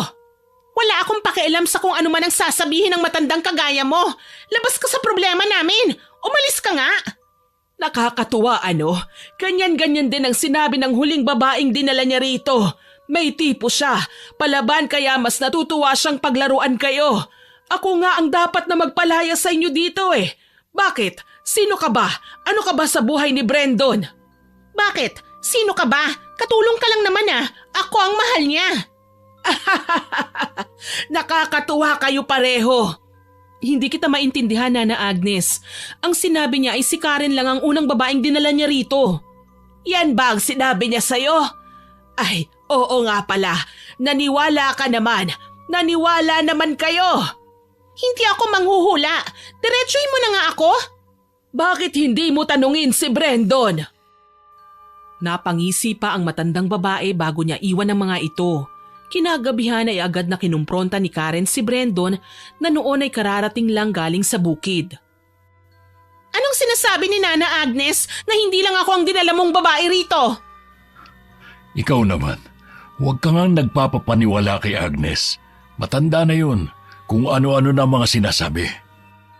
Speaker 1: Wala akong pakialam sa kung ano man ang sasabihin ng matandang kagaya mo. Labas ka sa problema namin! Umalis ka nga! Nakakatuwa ano? Ganyan-ganyan din ang sinabi ng huling babaeng dinala niya rito. May tipo siya. Palaban kaya mas natutuwa siyang paglaruan kayo. Ako nga ang dapat na magpalaya sa inyo dito eh. Bakit? Sino ka ba? Ano ka ba sa buhay ni Brandon? Bakit? Sino ka ba? Katulong ka lang naman ah. Ako ang mahal niya. Nakakatuwa kayo pareho. Hindi kita maintindihan, Nana Agnes. Ang sinabi niya ay si Karen lang ang unang babaeng dinala niya rito. Yan ba ang sinabi niya sa'yo? Ay, oo nga pala. Naniwala ka naman. Naniwala naman kayo. Hindi ako manghuhula. Diretsuhin mo na nga ako. Bakit hindi mo tanungin si Brandon? Napangisi pa ang matandang babae bago niya iwan ang mga ito. Kinagabihan ay agad na kinumpronta ni Karen si Brandon na noon ay kararating lang galing sa bukid. Anong sinasabi ni Nana Agnes na hindi lang ako ang dinala mong babae rito?
Speaker 2: Ikaw naman, huwag ka nga nagpapapaniwala kay Agnes. Matanda na yun kung ano-ano na mga sinasabi.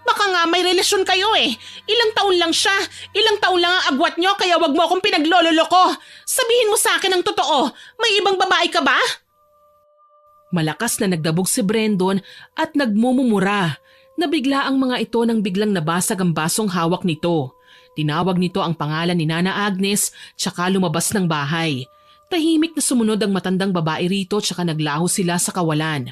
Speaker 1: Baka nga may relasyon kayo eh. Ilang taon lang siya. Ilang taon lang ang agwat nyo kaya wag mo akong pinaglololoko. Sabihin mo sa akin ang totoo. May ibang babae ka ba? Malakas na nagdabog si Brandon at nagmumumura. Nabigla ang mga ito nang biglang nabasag ang basong hawak nito. Tinawag nito ang pangalan ni Nana Agnes tsaka lumabas ng bahay. Tahimik na sumunod ang matandang babae rito tsaka naglaho sila sa kawalan.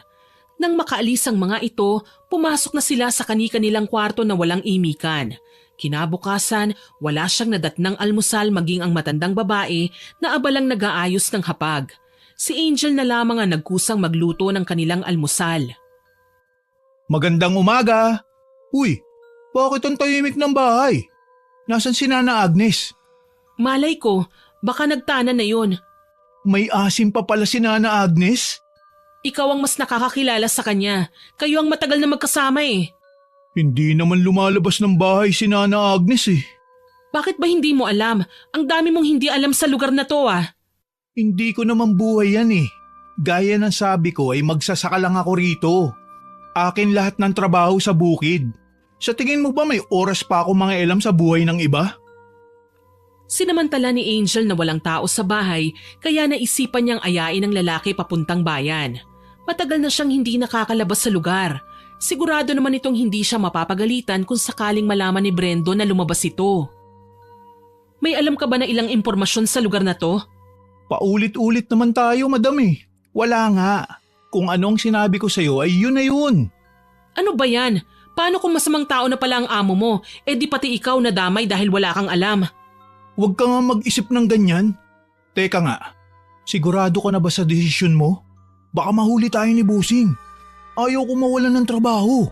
Speaker 1: Nang makaalis ang mga ito, pumasok na sila sa kani-kanilang kwarto na walang imikan. Kinabukasan, wala siyang nadatnang almusal maging ang matandang babae na abalang nag-aayos ng hapag. Si Angel na lamang ang nagkusang magluto ng kanilang almusal.
Speaker 3: Magandang umaga! Uy, bakit ang tahimik ng bahay? Nasaan si Nana Agnes?
Speaker 1: Malay ko, baka nagtanan na yun.
Speaker 3: May asim pa pala si Nana Agnes?
Speaker 1: Ikaw ang mas nakakakilala sa kanya. Kayo ang matagal na magkasama eh.
Speaker 3: Hindi naman lumalabas ng bahay si Nana Agnes eh.
Speaker 1: Bakit ba hindi mo alam? Ang dami mong hindi alam sa lugar na to ah.
Speaker 3: Hindi ko naman buhay yan eh. Gaya ng sabi ko ay magsasaka lang ako rito. Akin lahat ng trabaho sa bukid. Sa tingin mo ba may oras pa ako mga alam sa buhay ng iba?
Speaker 1: Sinamantala ni Angel na walang tao sa bahay kaya naisipan niyang ayain ang lalaki papuntang bayan. Matagal na siyang hindi nakakalabas sa lugar. Sigurado naman itong hindi siya mapapagalitan kung sakaling malaman ni Brandon na lumabas ito. May alam ka ba na ilang impormasyon sa lugar na to?
Speaker 3: Paulit-ulit naman tayo, madam eh. Wala nga. Kung anong sinabi ko sa'yo ay yun na yun.
Speaker 1: Ano ba yan? Paano kung masamang tao na pala ang amo mo? Di pati ikaw nadamay dahil wala kang alam.
Speaker 3: Huwag ka nga mag-isip ng ganyan. Teka nga, sigurado ka na ba sa desisyon mo? Baka mahuli tayo ni Bossing. Ayaw ko mawalan ng trabaho.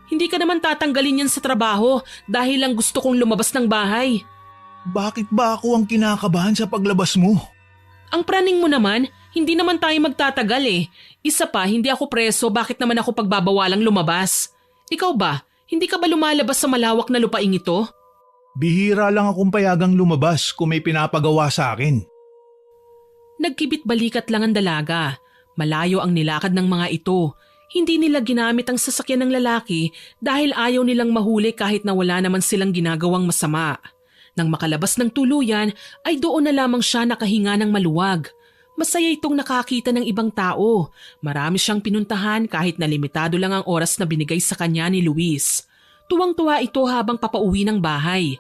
Speaker 1: Hindi ka naman tatanggalin yan sa trabaho dahil lang gusto kong lumabas ng bahay.
Speaker 3: Bakit ba ako ang kinakabahan sa paglabas mo?
Speaker 1: Ang praning mo naman, hindi naman tayo magtatagal eh. Isa pa, hindi ako preso, bakit naman ako pagbabawalang lumabas? Ikaw ba, hindi ka ba lumalabas sa malawak na lupaing ito?
Speaker 3: Bihira lang akong payagang lumabas kung may pinapagawa sa akin.
Speaker 1: Nagkibit balikat lang ang dalaga. Malayo ang nilakad ng mga ito. Hindi nila ginamit ang sasakyan ng lalaki dahil ayaw nilang mahuli kahit na wala naman silang ginagawang masama. Nang makalabas ng tuluyan ay doon na lamang siya nakahinga ng maluwag. Masaya itong nakakita ng ibang tao. Marami siyang pinuntahan kahit na limitado lang ang oras na binigay sa kanya ni Luis. Tuwang-tuwa ito habang papauwi ng bahay.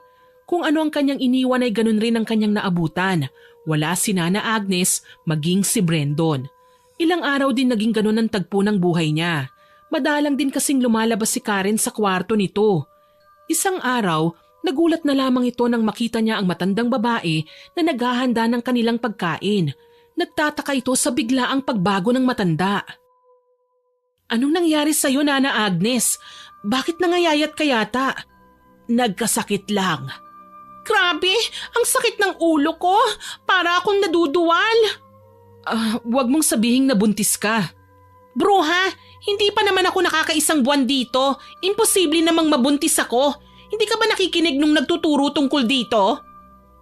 Speaker 1: Kung ano ang kanyang iniwan ay ganun rin ang kanyang naabutan. Wala si Nana Agnes maging si Brendon. Ilang araw din naging ganun ang tagpo ng buhay niya. Madalang din kasing lumalabas si Karen sa kwarto nito. Isang araw, nagulat na lamang ito nang makita niya ang matandang babae na naghahanda ng kanilang pagkain. Nagtataka ito sa biglaang pagbago ng matanda. Anong nangyari sa'yo, Nana Agnes? Bakit nangayayat ka yata? Nagkasakit lang. Grabe, ang sakit ng ulo ko. Para akong naduduwal. Huwag mong sabihing nabuntis ka. Bruha, hindi pa naman ako nakakaisang buwan dito. Imposible namang mabuntis ako. Hindi ka ba nakikinig nung nagtuturo tungkol dito?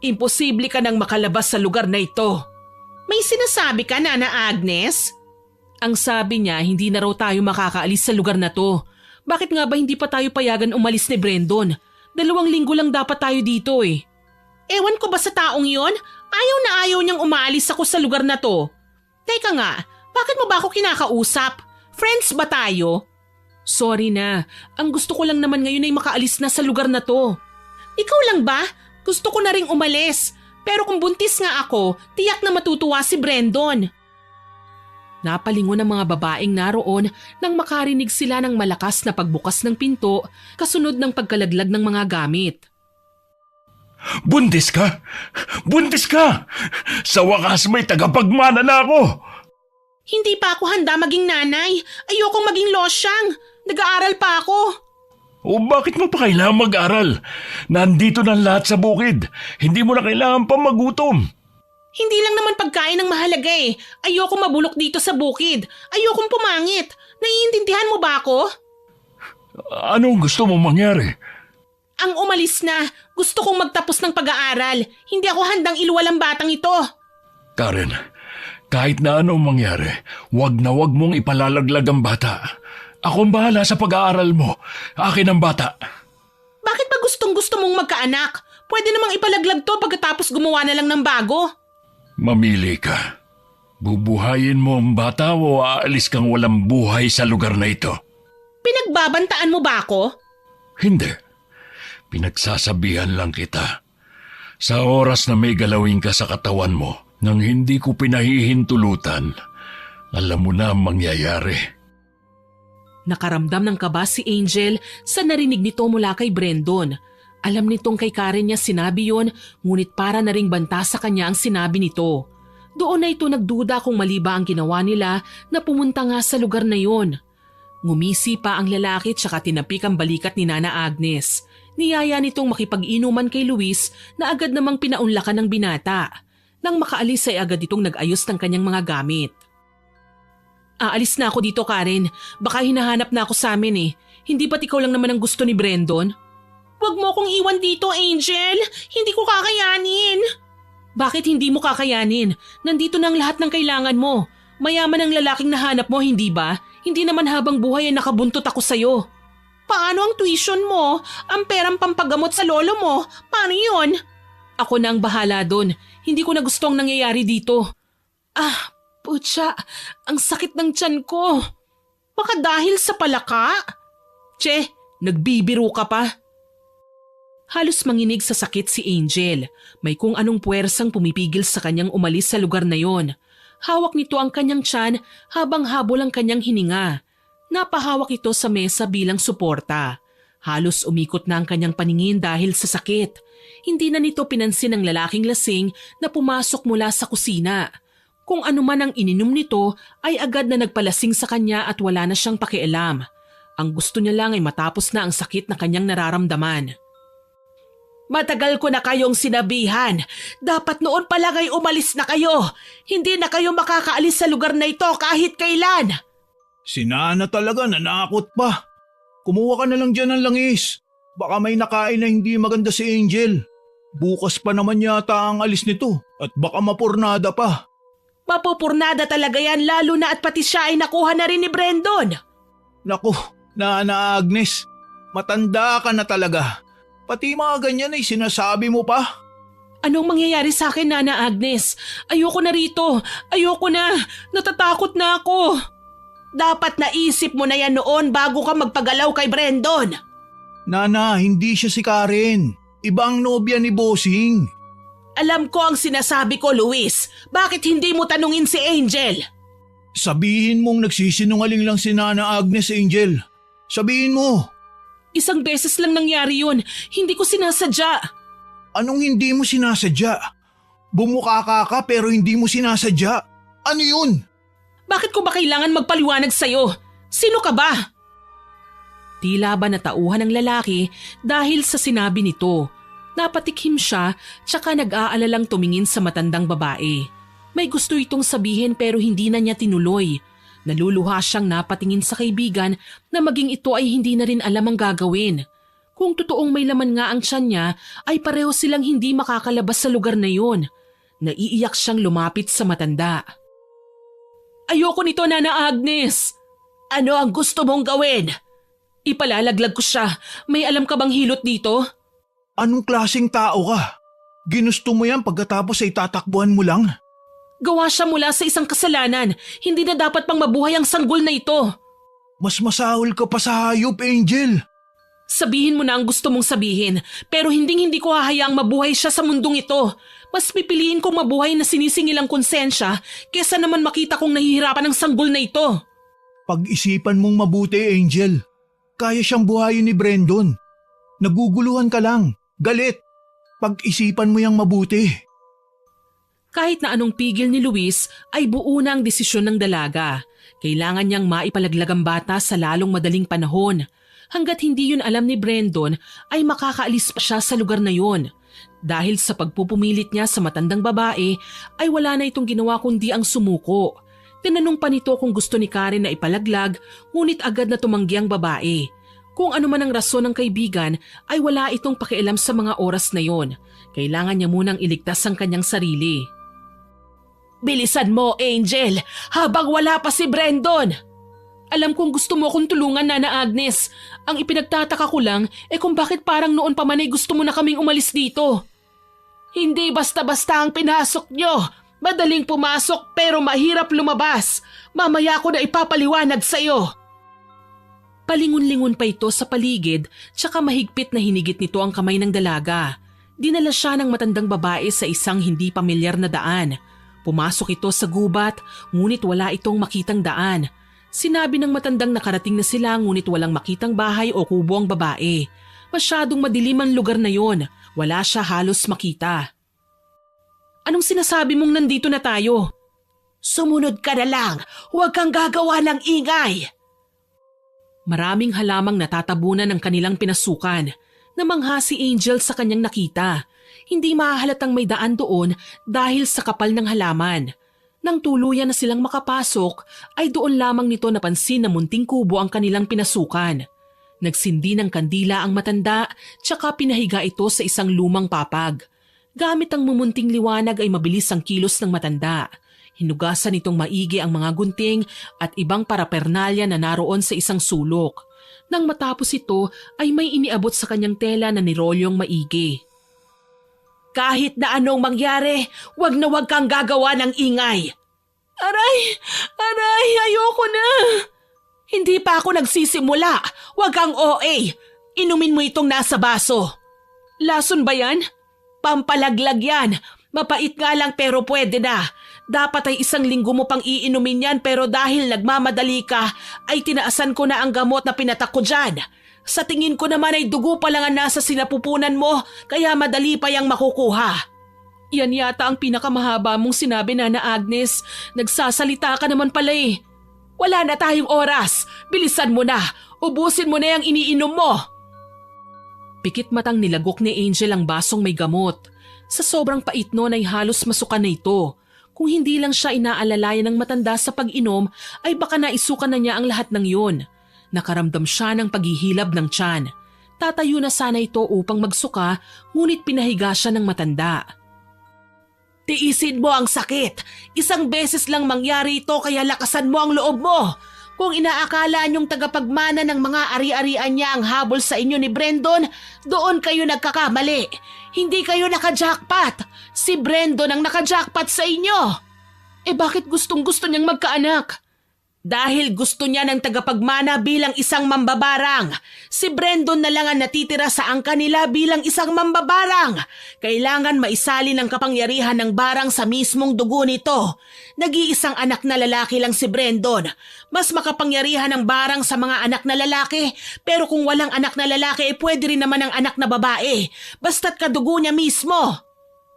Speaker 1: Imposible ka nang makalabas sa lugar na ito. May sinasabi ka, Nana Agnes? Ang sabi niya, hindi na raw tayo makakaalis sa lugar na to. Bakit nga ba hindi pa tayo payagan umalis ni Brendon? 2 linggo lang dapat tayo dito eh. Ewan ko ba sa taong yon? Ayaw na ayaw niyang umaalis ako sa lugar na to. Teka nga, bakit mo ba ako kinakausap? Friends ba tayo? Sorry na, ang gusto ko lang naman ngayon ay makaalis na sa lugar na to. Ikaw lang ba? Gusto ko na ring umalis. Pero kung buntis nga ako, tiyak na matutuwa si Brendon. Napalingon ang mga babaeng naroon nang makarinig sila ng malakas na pagbukas ng pinto kasunod ng pagkalaglag ng mga gamit.
Speaker 2: Buntis ka? Buntis ka! Sa wakas may tagapagmana na ako!
Speaker 1: Hindi pa ako handa maging nanay. Ayokong maging losyang. Nag-aaral pa ako.
Speaker 2: O bakit mo pa kailangan mag-aral? Nandito na lahat sa bukid. Hindi mo na kailangan pa magutom.
Speaker 1: Hindi lang naman pagkain ang mahalaga eh. Ayokong mabulok dito sa bukid. Ayokong pumangit. Naiintindihan mo ba ako?
Speaker 2: Anong gusto mong mangyari?
Speaker 1: Ang umalis na. Gusto kong magtapos ng pag-aaral. Hindi ako handang iluwal ang batang ito.
Speaker 2: Karen, kahit na anong mangyari, wag na wag mong ipalalaglag ang bata. Akong bahala sa pag-aaral mo. Akin ang bata.
Speaker 1: Bakit ba gustong-gusto mong magkaanak? Pwede namang ipalaglag to pagkatapos gumawa na lang ng bago.
Speaker 2: Mamili ka. Bubuhayin mo ang bata o aalis kang walang buhay sa lugar na ito?
Speaker 1: Pinagbabantaan mo ba ako?
Speaker 2: Hindi. Pinagsasabihan lang kita. Sa oras na may galawin ka sa katawan mo, nang hindi ko pinahihintulutan, alam mo na ang mangyayari.
Speaker 1: Nakaramdam ng kaba si Angel sa narinig nito mula kay Brendon. Alam nitong kay Karen niya sinabi yon, ngunit para na ring banta sa kanya ang sinabi nito. Doon na ito nagduda kung mali ba ang ginawa nila na pumunta nga sa lugar na yon. Ngumisi pa ang lalaki tsaka tinapik ang balikat ni Nana Agnes. Niyaya nitong makipag-inuman kay Luis na agad namang pinaunlakan ng binata. Nang makaalis ay agad itong nag-ayos ng kanyang mga gamit. Aalis na ako dito, Karen. Baka hinahanap na ako sa amin eh. Hindi ba't ikaw lang naman ang gusto ni Brendon? Huwag mo akong iwan dito, Angel. Hindi ko kakayanin. Bakit hindi mo kakayanin? Nandito na ang lahat ng kailangan mo. Mayaman ang lalaking nahanap mo, hindi ba? Hindi naman habang buhay ay nakabuntot ako sa'yo. Paano ang tuition mo? Ang perang pampagamot sa lolo mo? Paano yun? Ako na ang bahala doon. Hindi ko na gusto ang nangyayari dito. Putya, ang sakit ng tiyan ko. Baka dahil sa palaka? Che, nagbibiro ka pa. Halos manginig sa sakit si Angel. May kung anong puwersang pumipigil sa kanyang umalis sa lugar na yon. Hawak nito ang kanyang tiyan habang habol ang kanyang hininga. Napahawak ito sa mesa bilang suporta. Halos umikot na ang kanyang paningin dahil sa sakit. Hindi na nito pinansin ang lalaking lasing na pumasok mula sa kusina. Kung ano man ang ininom nito ay agad na nagpalasing sa kanya at wala na siyang pakialam. Ang gusto niya lang ay matapos na ang sakit na kanyang nararamdaman. Matagal ko na kayong sinabihan. Dapat noon pa lang ay umalis na kayo. Hindi na kayo makakaalis sa lugar na ito kahit kailan.
Speaker 3: Si Nana talaga nanakot pa. Kumuha ka na lang dyan ng langis. Baka may nakain na hindi maganda si Angel. Bukas pa naman yata ang alis nito at baka mapurnada pa.
Speaker 1: Mapupurnada talaga yan lalo na at pati siya ay nakuha na rin ni Brandon.
Speaker 3: Naku, Nana Agnes, matanda ka na talaga. Pati mga ganyan ay sinasabi mo pa.
Speaker 1: Anong mangyayari sa akin, Nana Agnes? Ayoko na rito. Ayoko na. Natatakot na ako. Dapat naisip mo na yan noon bago ka magpagalaw kay Brandon.
Speaker 3: Nana, hindi siya si Karen. Ibang nobya ni Bossing.
Speaker 1: Alam ko ang sinasabi ko, Luis. Bakit hindi mo tanungin si Angel?
Speaker 3: Sabihin mong nagsisinungaling lang si Nana Agnes, Angel. Sabihin mo.
Speaker 1: Isang beses lang nangyari yun. Hindi ko sinasadya.
Speaker 3: Anong hindi mo sinasadya? Bumuka ka pero hindi mo sinasadya. Ano yun?
Speaker 1: Bakit ko ba kailangan magpaliwanag sa'yo? Sino ka ba? Tila ba natauhan ng lalaki dahil sa sinabi nito. Napatikhim siya tsaka nag-aalalang tumingin sa matandang babae. May gusto itong sabihin pero hindi na niya tinuloy. Naluluha siyang napatingin sa kaibigan na maging ito ay hindi na rin alam ang gagawin. Kung totoong may laman nga ang tiyan niya ay pareho silang hindi makakalabas sa lugar na yun. Naiiyak siyang lumapit sa matanda. Ayoko nito, Nana Agnes. Ano ang gusto mong gawin? Ipalalaglag ko siya. May alam ka bang hilot dito?
Speaker 3: Anong klaseng tao ka? Ginusto mo yan pagkatapos ay tatakbuhan mo lang?
Speaker 1: Gawa siya mula sa isang kasalanan. Hindi na dapat pang mabuhay ang sanggol na ito.
Speaker 3: Mas masahol ka pa sa hayop, Angel.
Speaker 1: Sabihin mo na ang gusto mong sabihin, pero hindi ko hahayaang mabuhay siya sa mundong ito. Mas pipiliin kong mabuhay na sinisingil ang konsensya kesa naman makita kong nahihirapan ang sanggol na ito.
Speaker 3: Pag-isipan mong mabuti, Angel. Kaya siyang buhayin ni Brandon. Naguguluhan ka lang. Galit. Pag-isipan mo yang mabuti.
Speaker 1: Kahit na anong pigil ni Luis ay buo na ang desisyon ng dalaga. Kailangan niyang maipalaglag ang bata sa lalong madaling panahon. Hanggat hindi yun alam ni Brandon ay makakaalis pa siya sa lugar na yun. Dahil sa pagpupumilit niya sa matandang babae ay wala na itong ginawa kundi ang sumuko. Tinanong pa nito kung gusto ni Karen na ipalaglag ngunit agad na tumanggi ang babae. Kung ano man ang rason ng kaibigan ay wala itong pakialam sa mga oras na yon. Kailangan niya munang iligtas ang kanyang sarili. Bilisan mo, Angel, habang wala pa si Brandon. Alam kong gusto mo akong tulungan, Nana Agnes. Ang ipinagtataka ko lang kung bakit parang noon pa man ay gusto mo na kaming umalis dito. Hindi basta-basta ang pinasok nyo. Madaling pumasok pero mahirap lumabas. Mamaya ko na ipapaliwanag sa'yo. Palingon-lingon pa ito sa paligid tsaka mahigpit na hinigit nito ang kamay ng dalaga. Dinala siya ng matandang babae sa isang hindi pamilyar na daan. Pumasok ito sa gubat ngunit wala itong makitang daan. Sinabi ng matandang nakarating na sila ngunit walang makitang bahay o kubo ang babae. Masyadong madilim ang lugar na yon. Wala siya halos makita. Anong sinasabi mong nandito na tayo? Sumunod ka na lang. Huwag kang gagawa ng ingay. Maraming halamang natatabunan ng kanilang pinasukan. Namangha si Angel sa kanyang nakita. Hindi mahahalatang may daan doon dahil sa kapal ng halaman. Nang tuluyan na silang makapasok, ay doon lamang nito napansin na munting kubo ang kanilang pinasukan. Nagsindi ng kandila ang matanda, tsaka pinahiga ito sa isang lumang papag. Gamit ang mumunting liwanag ay mabilis ang kilos ng matanda. Hinugasan itong maigi ang mga gunting at ibang parapernalya na naroon sa isang sulok. Nang matapos ito ay may iniabot sa kanyang tela na nirolyong maigi. Kahit na anong mangyari, wag na wag kang gagawa ng ingay. Aray, ayoko na. Hindi pa ako nagsisimula. Wag kang OA. Inumin mo itong nasa baso. Lason ba yan? Pampalaglag yan. Mapait nga lang pero pwede na. Dapat ay 1 linggo mo pang iinumin yan pero dahil nagmamadali ka, ay tinaasan ko na ang gamot na pinatak ko dyan. Sa tingin ko naman ay dugo pa lang ang nasa sinapupunan mo, kaya madali pa yang makukuha. Yan yata ang pinakamahaba mong sinabi, Nana Agnes. Nagsasalita ka naman pala eh. Wala na tayong oras. Bilisan mo na. Ubusin mo na yung iniinom mo. Pikit matang nilagok ni Angel ang basong may gamot. Sa sobrang pait nun ay halos masuka na ito. Kung hindi lang siya inaalalayan ng matanda sa pag-inom, ay baka naisukan na niya ang lahat ng yun. Nakaramdam siya ng paghihilab ng tiyan. Tatayo na sana ito upang magsuka, ngunit pinahiga siya ng matanda. Tiisin mo ang sakit. 1 beses lang mangyari ito kaya lakasan mo ang loob mo. Kung inaakala niyong tagapagmana ng mga ari-arian niya ang habol sa inyo ni Brendon, doon kayo nagkakamali. Hindi kayo naka-jackpot. Si Brendon ang naka-jackpot sa inyo. Bakit gustong-gusto niyang magkaanak? Dahil gusto niya ng tagapagmana bilang isang mambabarang. Si Brendon na lang ang natitira sa angka nila bilang isang mambabarang. Kailangan maisalin ang kapangyarihan ng barang sa mismong dugo nito. Nag-iisang anak na lalaki lang si Brendon. Mas makapangyarihan ng barang sa mga anak na lalaki. Pero kung walang anak na lalaki, pwede rin naman ang anak na babae. Basta't kadugo niya mismo.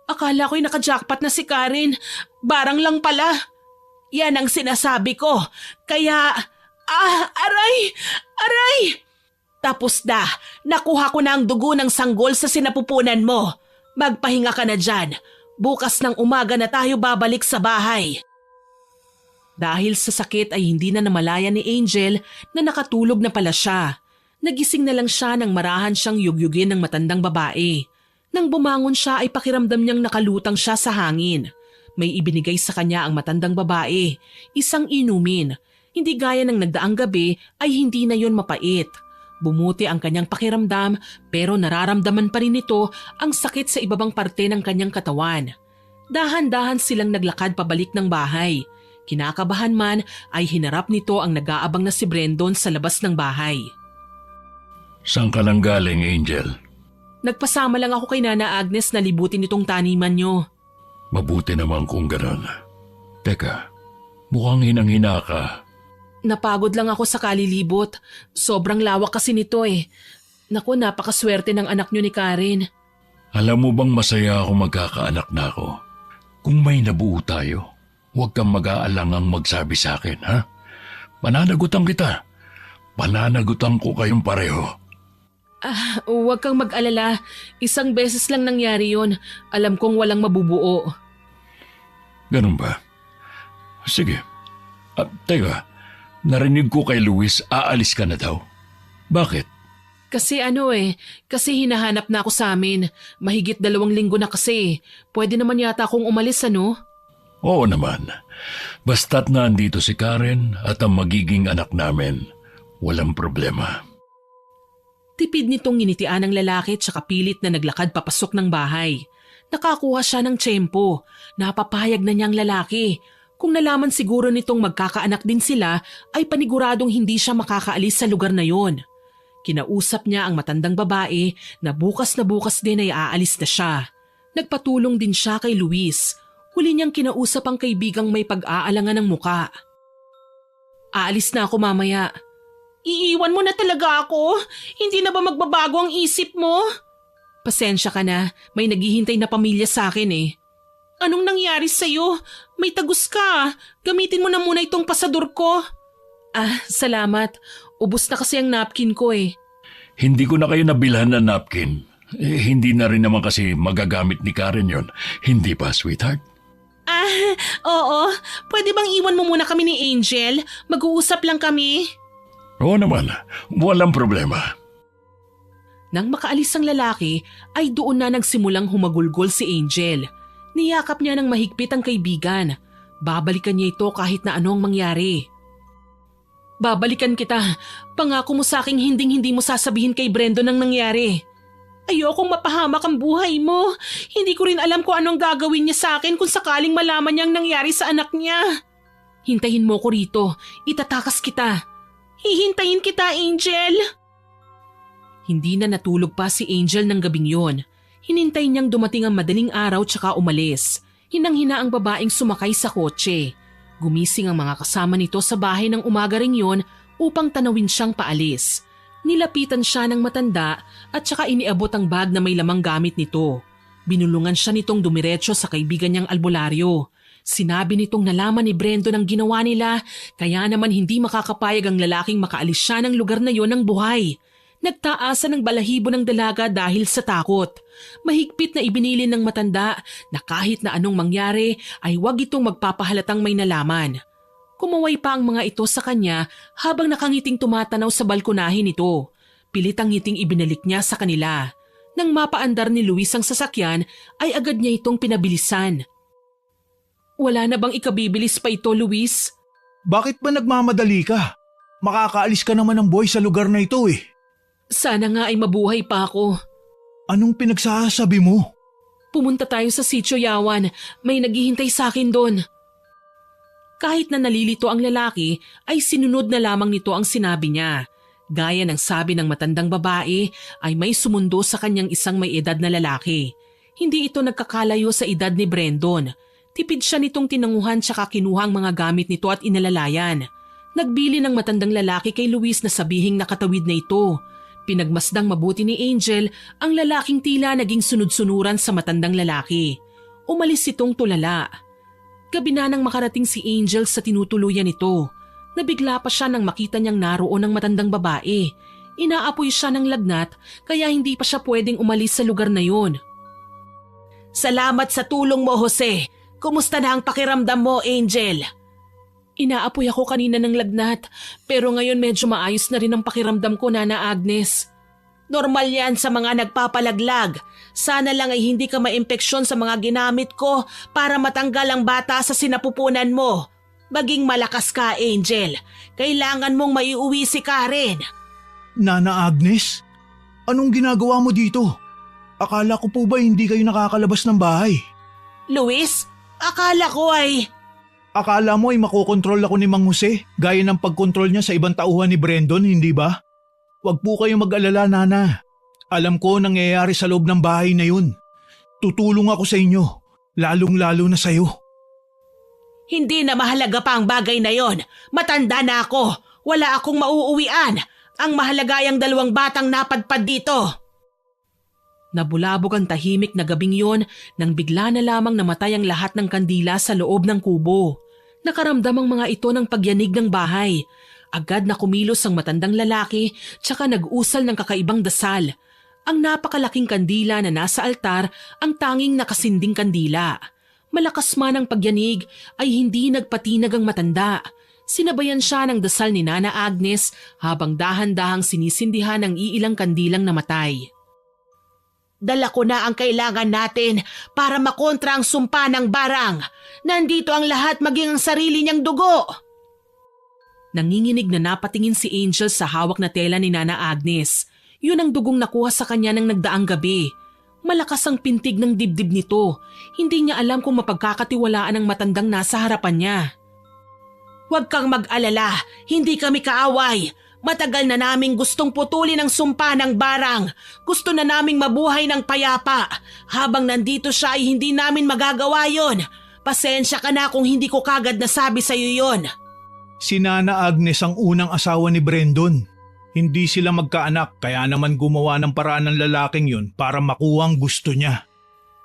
Speaker 1: Akala ko'y naka-jackpot na si Karen. Barang lang pala. Yan ang sinasabi ko. Kaya, aray! Aray! Tapos na, nakuha ko na ang dugo ng sanggol sa sinapupunan mo. Magpahinga ka na dyan. Bukas ng umaga na tayo babalik sa bahay. Dahil sa sakit ay hindi na namalayan ni Angel na nakatulog na pala siya. Nagising na lang siya nang marahan siyang yugyugin ng matandang babae. Nang bumangon siya ay pakiramdam niyang nakalutang siya sa hangin. May ibinigay sa kanya ang matandang babae, 1 inumin. Hindi gaya ng nagdaang gabi ay hindi na yon mapait. Bumuti ang kanyang pakiramdam pero nararamdaman pa rin nito ang sakit sa ibabang parte ng kanyang katawan. Dahan-dahan silang naglakad pabalik ng bahay. Kinakabahan man ay hinarap nito ang nag-aabang na si Brendon sa labas ng bahay.
Speaker 2: Saan ka nang galing, Angel?
Speaker 1: Nagpasama lang ako kay Nana Agnes na libutin itong taniman niyo.
Speaker 2: Mabuti naman kung gano'n. Teka, mukhang hinang-hina ka.
Speaker 1: Napagod lang ako sa kalilibot. Sobrang lawak kasi nito eh. Naku, napakaswerte ng anak niyo ni Karen.
Speaker 2: Alam mo bang masaya ako magkakaanak na ako? Kung may nabuo tayo, huwag kang mag-aalangang magsabi sa akin, ha? Pananagutan kita. Pananagutan ko kayong pareho.
Speaker 1: Huwag kang mag-alala. 1 beses lang nangyari yon. Alam kong walang mabubuo.
Speaker 2: Ganun ba? Sige. Teka, narinig ko kay Luis aalis ka na daw. Bakit?
Speaker 1: Kasi kasi hinahanap na ako sa amin. Mahigit 2 linggo na kasi. Pwede naman yata akong umalis, ano?
Speaker 2: Oo naman. Basta't nandito si Karen at ang magiging anak namin, walang problema.
Speaker 1: Tipid nitong nginitian ng lalaki at pilit na naglakad papasok ng bahay. Nakakuha siya ng tiyempo. Napapayag na niyang lalaki. Kung nalaman siguro nitong magkakaanak din sila, ay paniguradong hindi siya makakaalis sa lugar na yon. Kinausap niya ang matandang babae na bukas din ay aalis na siya. Nagpatulong din siya kay Luis. Huli niyang kinausap ang kaibigang may pag-aalangan ng muka. Aalis na ako mamaya. Iiwan mo na talaga ako? Hindi na ba magbabago ang isip mo? Pasensya ka na, may naghihintay na pamilya sa akin eh. Anong nangyari sa'yo? May tagus ka. Gamitin mo na muna itong pasador ko. Salamat. Ubus na kasi ang napkin ko eh.
Speaker 2: Hindi ko na kayo nabilhan ng napkin. Hindi na rin naman kasi magagamit ni Karen yon. Hindi ba, sweetheart?
Speaker 1: Oo. Pwede bang iwan mo muna kami ni Angel? Mag-uusap lang kami.
Speaker 2: Oo naman, walang problema.
Speaker 1: Nang makaalis ang lalaki, ay doon na nagsimulang humagulgol si Angel. Niyakap niya ng mahigpit ang kaibigan. Babalikan niya ito kahit na ano ang mangyari. Babalikan kita. Pangako mo sa aking hinding-hindi mo sasabihin kay Brendon ang nangyari. Ayokong mapahamak ang buhay mo. Hindi ko rin alam kung anong gagawin niya sa akin kung sakaling malaman niyang nangyari sa anak niya. Hintayin mo ko rito. Itatakas kita. Hihintayin kita, Angel. Hindi na natulog pa si Angel ng gabing yon. Hinintay niyang dumating ang madaling araw tsaka umalis. Hinang-hina ang babaeng sumakay sa kotse. Gumising ang mga kasama nito sa bahay ng umaga ring yon upang tanawin siyang paalis. Nilapitan siya ng matanda at saka iniabot ang bag na may lamang gamit nito. Binulungan siya nitong dumiretso sa kaibigan niyang albularyo. Sinabi nitong nalaman ni Brendon ang ginawa nila kaya naman hindi makakapayag ang lalaking makaalis siya ng lugar na yon ng buhay. Nagtaasan ng balahibo ng dalaga dahil sa takot. Mahigpit na ibinilin ng matanda na kahit na anong mangyari ay huwag itong magpapahalatang may nalaman. Kumaway pa ang mga ito sa kanya habang nakangiting tumatanaw sa balkonahin nito. Pilit ang ngiting ibinalik niya sa kanila. Nang mapaandar ni Luis ang sasakyan ay agad niya itong pinabilisan. Wala na bang ikabibilis pa ito, Luis?
Speaker 3: Bakit ba nagmamadali ka? Makakaalis ka naman ng buhay sa lugar na ito eh.
Speaker 1: Sana nga ay mabuhay pa ako.
Speaker 3: Anong pinagsasabi mo?
Speaker 1: Pumunta tayo sa Sitio Yawan. May naghihintay sa akin doon. Kahit na nalilito ang lalaki, ay sinunod na lamang nito ang sinabi niya. Gaya ng sabi ng matandang babae, ay may sumundo sa kanyang isang may edad na lalaki. Hindi ito nagkakalayo sa edad ni Brendon. Tipid siya nitong tinanguhan tsaka kinuha ang mga gamit nito at inalalayan. Nagbili ng matandang lalaki kay Luis na sabihing nakatawid na ito. Pinagmasdang mabuti ni Angel ang lalaking tila naging sunod-sunuran sa matandang lalaki. Umalis itong tulala. Gabi na nang makarating si Angel sa tinutuluyan nito. Nabigla pa siya nang makita niyang naroon ang matandang babae. Inaapoy siya ng lagnat kaya hindi pa siya pwedeng umalis sa lugar na yon. Salamat sa tulong mo, Jose. Kumusta na ang pakiramdam mo, Angel? Inaapoy ako kanina ng lagnat pero ngayon medyo maayos na rin ang pakiramdam ko, Nana Agnes. Normal yan sa mga nagpapalaglag. Sana lang ay hindi ka maimpeksyon sa mga ginamit ko para matanggal ang bata sa sinapupunan mo. Maging malakas ka, Angel. Kailangan mong maiuwi si Karen.
Speaker 3: Nana Agnes, anong ginagawa mo dito? Akala ko po ba hindi kayo nakakalabas ng bahay?
Speaker 1: Luis, akala ko ay...
Speaker 3: Akala mo ay makokontrol ako ni Mang Jose gaya ng pagkontrol niya sa ibang tauhan ni Brendon, hindi ba? Huwag po kayong mag-alala, Nana. Alam ko nangyayari sa loob ng bahay na yun. Tutulong ako sa inyo, lalong-lalo na sa'yo.
Speaker 1: Hindi na mahalaga pa ang bagay na yon. Matanda na ako. Wala akong mauuwian. Ang mahalaga ay ang 2 batang napadpad dito. Nabulabog ang tahimik na gabing yon nang bigla na lamang namatay ang lahat ng kandila sa loob ng kubo. Nakaramdam ang mga ito ng pagyanig ng bahay. Agad na kumilos ang matandang lalaki tsaka nag-usal ng kakaibang dasal. Ang napakalaking kandila na nasa altar ang tanging nakasinding kandila. Malakas man ang pagyanig ay hindi nagpatinag ang matanda. Sinabayan siya ng dasal ni Nana Agnes habang dahan-dahang sinisindihan ang iilang kandilang namatay. Dala ko na ang kailangan natin para makontra ang sumpa ng barang. Nandito ang lahat maging ang sarili niyang dugo. Nanginginig na napatingin si Angel sa hawak na tela ni Nana Agnes. Yun ang dugong nakuha sa kanya ng nagdaang gabi. Malakas ang pintig ng dibdib nito. Hindi niya alam kung mapagkakatiwalaan ang matandang nasa harapan niya. Huwag kang mag-alala, hindi kami kaaway. Matagal na naming gustong putulin ang sumpa ng barang. Gusto na naming mabuhay ng payapa. Habang nandito siya ay hindi namin magagawa yon. Pasensya ka na kung hindi ko kagad nasabi sa iyo yon.
Speaker 3: Si Nana Agnes ang unang asawa ni Brendon. Hindi sila magkaanak kaya naman gumawa ng paraan ng lalaking yun para makuha ang gusto niya.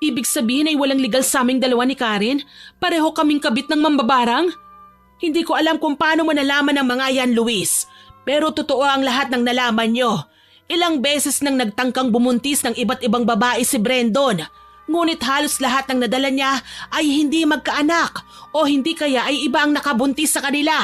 Speaker 1: Ibig sabihin ay walang legal sa aming dalawa ni Karen? Pareho kaming kabit ng mambabarang? Hindi ko alam kung paano mo nalaman ang mga yan, Luis. Pero totoo ang lahat ng nalaman nyo. Ilang beses nang nagtangkang bumuntis ng iba't ibang babae si Brendon. Ngunit halos lahat ng nadala niya ay hindi magkaanak o hindi kaya ay iba ang nakabuntis sa kanila.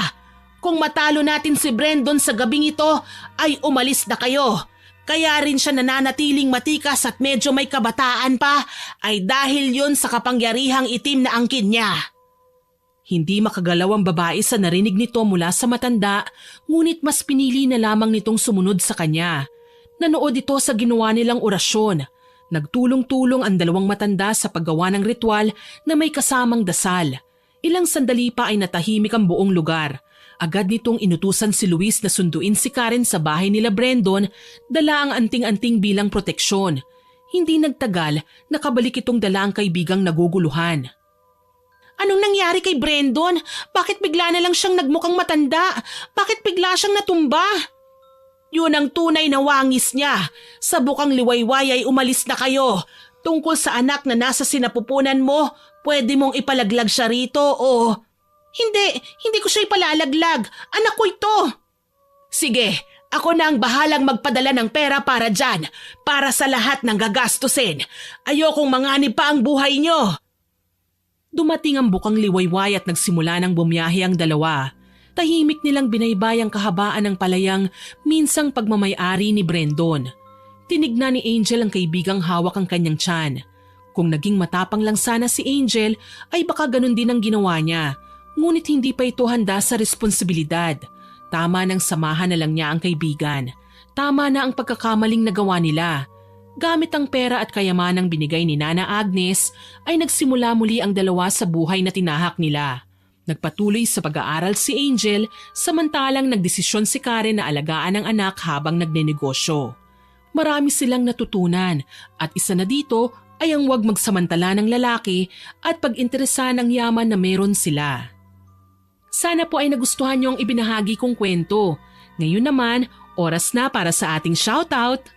Speaker 1: Kung matalo natin si Brendon sa gabing ito ay umalis na kayo. Kaya rin siya nananatiling matikas at medyo may kabataan pa ay dahil yun sa kapangyarihang itim na angkin niya. Hindi makagalaw ang babae sa narinig nito mula sa matanda, ngunit mas pinili na lamang nitong sumunod sa kanya. Nanood ito sa ginawa nilang orasyon. Nagtulong-tulong ang 2 matanda sa paggawa ng ritual na may kasamang dasal. Ilang sandali pa ay natahimik ang buong lugar. Agad nitong inutusan si Luis na sunduin si Karen sa bahay nila Brendon, dala ang anting-anting bilang proteksyon. Hindi nagtagal, nakabalik itong dala ang kaibigang naguguluhan. Anong nangyari kay Brandon? Bakit bigla na lang siyang nagmukhang matanda? Bakit bigla siyang natumba? Yun ang tunay na wangis niya. Sa bukang liwayway ay umalis na kayo. Tungkol sa anak na nasa sinapupunan mo, pwede mong ipalaglag siya rito o... Hindi ko siya ipalalaglag. Anak ko ito. Sige, ako na ang bahalang magpadala ng pera para dyan. Para sa lahat ng gagastusin. Ayokong manganib pa ang buhay niyo. Dumating ang bukang liwayway at nagsimula ng bumiyahe ang dalawa. Tahimik nilang binaybay ang kahabaan ng palayang minsang pagmamayari ni Brandon. Tinignan ni Angel ang kaibigang hawak ang kanyang tiyan. Kung naging matapang lang sana si Angel ay baka ganun din ang ginawa niya. Ngunit hindi pa ito handa sa responsibilidad. Tama nang samahan na lang niya ang kaibigan. Tama na ang pagkakamaling nagawa nila. Gamit ang pera at kayamanang binigay ni Nana Agnes ay nagsimula muli ang dalawa sa buhay na tinahak nila. Nagpatuloy sa pag-aaral si Angel samantalang nagdesisyon si Karen na alagaan ang anak habang nagnenegosyo. Marami silang natutunan at isa na dito ay ang huwag magsamantala ng lalaki at pag-interesan ng yaman na meron sila. Sana po ay nagustuhan niyo ang ibinahagi kong kwento. Ngayon naman, oras na para sa ating shoutout.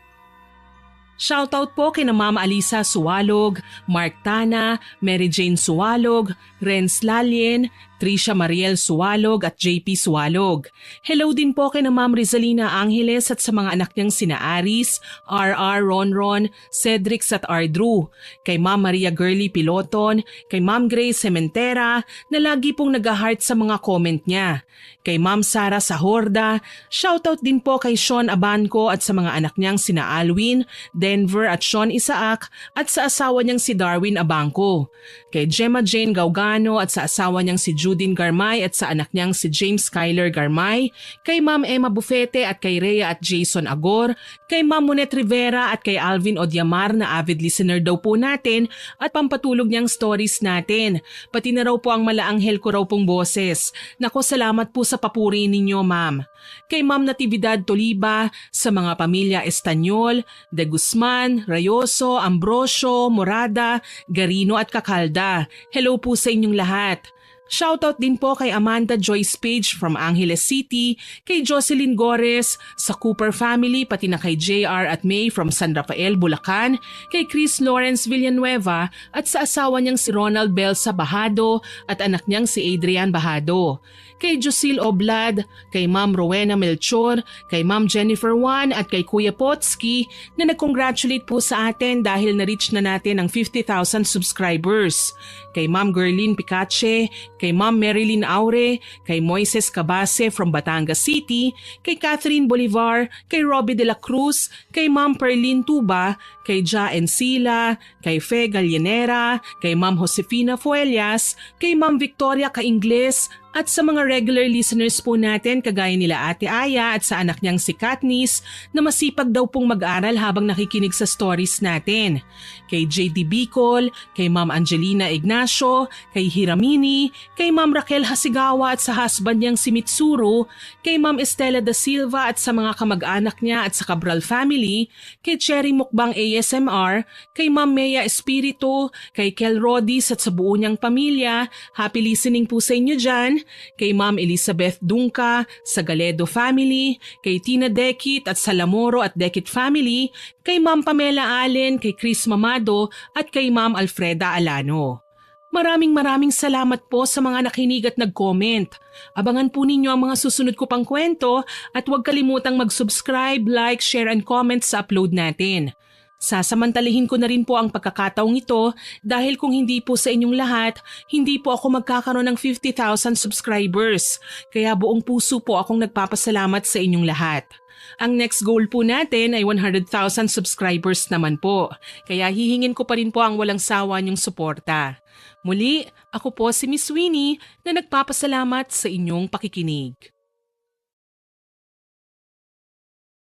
Speaker 1: Shoutout po kina Ma'am Alisa Suwalog, Mark Tana, Mary Jane Suwalog, Renz Lalien, Trisha Mariel Suwalog at JP Suwalog. Hello din po kina Ma'am Rizalina Angeles at sa mga anak niyang sina Aris, RR Ronron, Cedrix at Ardru. Kay Ma'am Maria Girly Piloton, kay Ma'am Grace Sementera na lagi pong nag-heart sa mga comment niya. Kay Ma'am Sara Sahorda, shoutout din po kay Sean Abanco at sa mga anak niyang sina Alwin, Denver at Sean Isaac at sa asawa niyang si Darwin Abanco. Kay Gemma Jane Gaugano at sa asawa niyang si Judin Garmay at sa anak niyang si James Skyler Garmay, kay Ma'am Emma Bufete at kay Rhea at Jason Agor, kay Ma'am Monet Rivera at kay Alvin Odiamar na avid listener daw po natin at pampatulog niyang stories natin. Pati na raw po ang malaanghel ko raw pong boses. Nako, salamat po sa papuri ninyo, ma'am. Kay Ma'am Natividad Toliba, sa mga pamilya Estanyol, De Guzman, Rayoso, Ambrosio, Morada, Garino at Kakalda. Hello po sa inyong lahat. Shoutout din po kay Amanda Joyce Page from Angeles City, kay Jocelyn Gores, sa Cooper family pati na kay JR at May from San Rafael, Bulacan, kay Chris Lawrence Villanueva at sa asawa niyang si Ronald Belsa Bahado at anak niyang si Adrian Bahado. Kay Josil Oblad, kay Ma'am Rowena Melchor, kay Ma'am Jennifer Juan at kay Kuya Potsky na nag-congratulate po sa atin dahil na-reach na natin ang 50,000 subscribers. Kay Ma'am Gerlin Picache, kay Ma'am Marilyn Aure, kay Moises Cabase from Batangas City, kay Catherine Bolivar, kay Robbie de la Cruz, kay Ma'am Perlin Tuba, kay Ja Encila, kay Fe Gallinera, kay Ma'am Josefina Fuelias, kay Ma'am Victoria Caingles, at sa mga regular listeners po natin kagaya nila Ate Aya at sa anak niyang si Katniss na masipag daw pong mag-aral habang nakikinig sa stories natin. Kay JD Bicol, kay Ma'am Angelina Ignacio, kay Hiramini, kay Ma'am Raquel Hasigawa at sa husband niyang si Mitsuru, kay Ma'am Estela da Silva at sa mga kamag-anak niya at sa Cabral family, kay Cherry Mukbang ASMR, kay Ma'am Mea Espiritu, kay Kel Rodis at sa buo niyang pamilya. Happy listening po sa inyo dyan. Kay Ma'am Elizabeth Dunca, sa Galedo family, kay Tina Dekit at sa Lamoro at Dekit family, kay Ma'am Pamela Allen, kay Chris Mamado at kay Ma'am Alfreda Alano. Maraming salamat po sa mga nakinig at nag-comment. Abangan po ninyo ang mga susunod ko pang kwento at huwag kalimutang mag-subscribe, like, share and comment sa upload natin. Sasamantalihin ko na rin po ang pagkakataong ito dahil kung hindi po sa inyong lahat, hindi po ako magkakaroon ng 50,000 subscribers. Kaya buong puso po akong nagpapasalamat sa inyong lahat. Ang next goal po natin ay 100,000 subscribers naman po. Kaya hihingin ko pa rin po ang walang sawa niyong suporta. Muli, ako po si Miss Winnie na nagpapasalamat sa inyong pakikinig.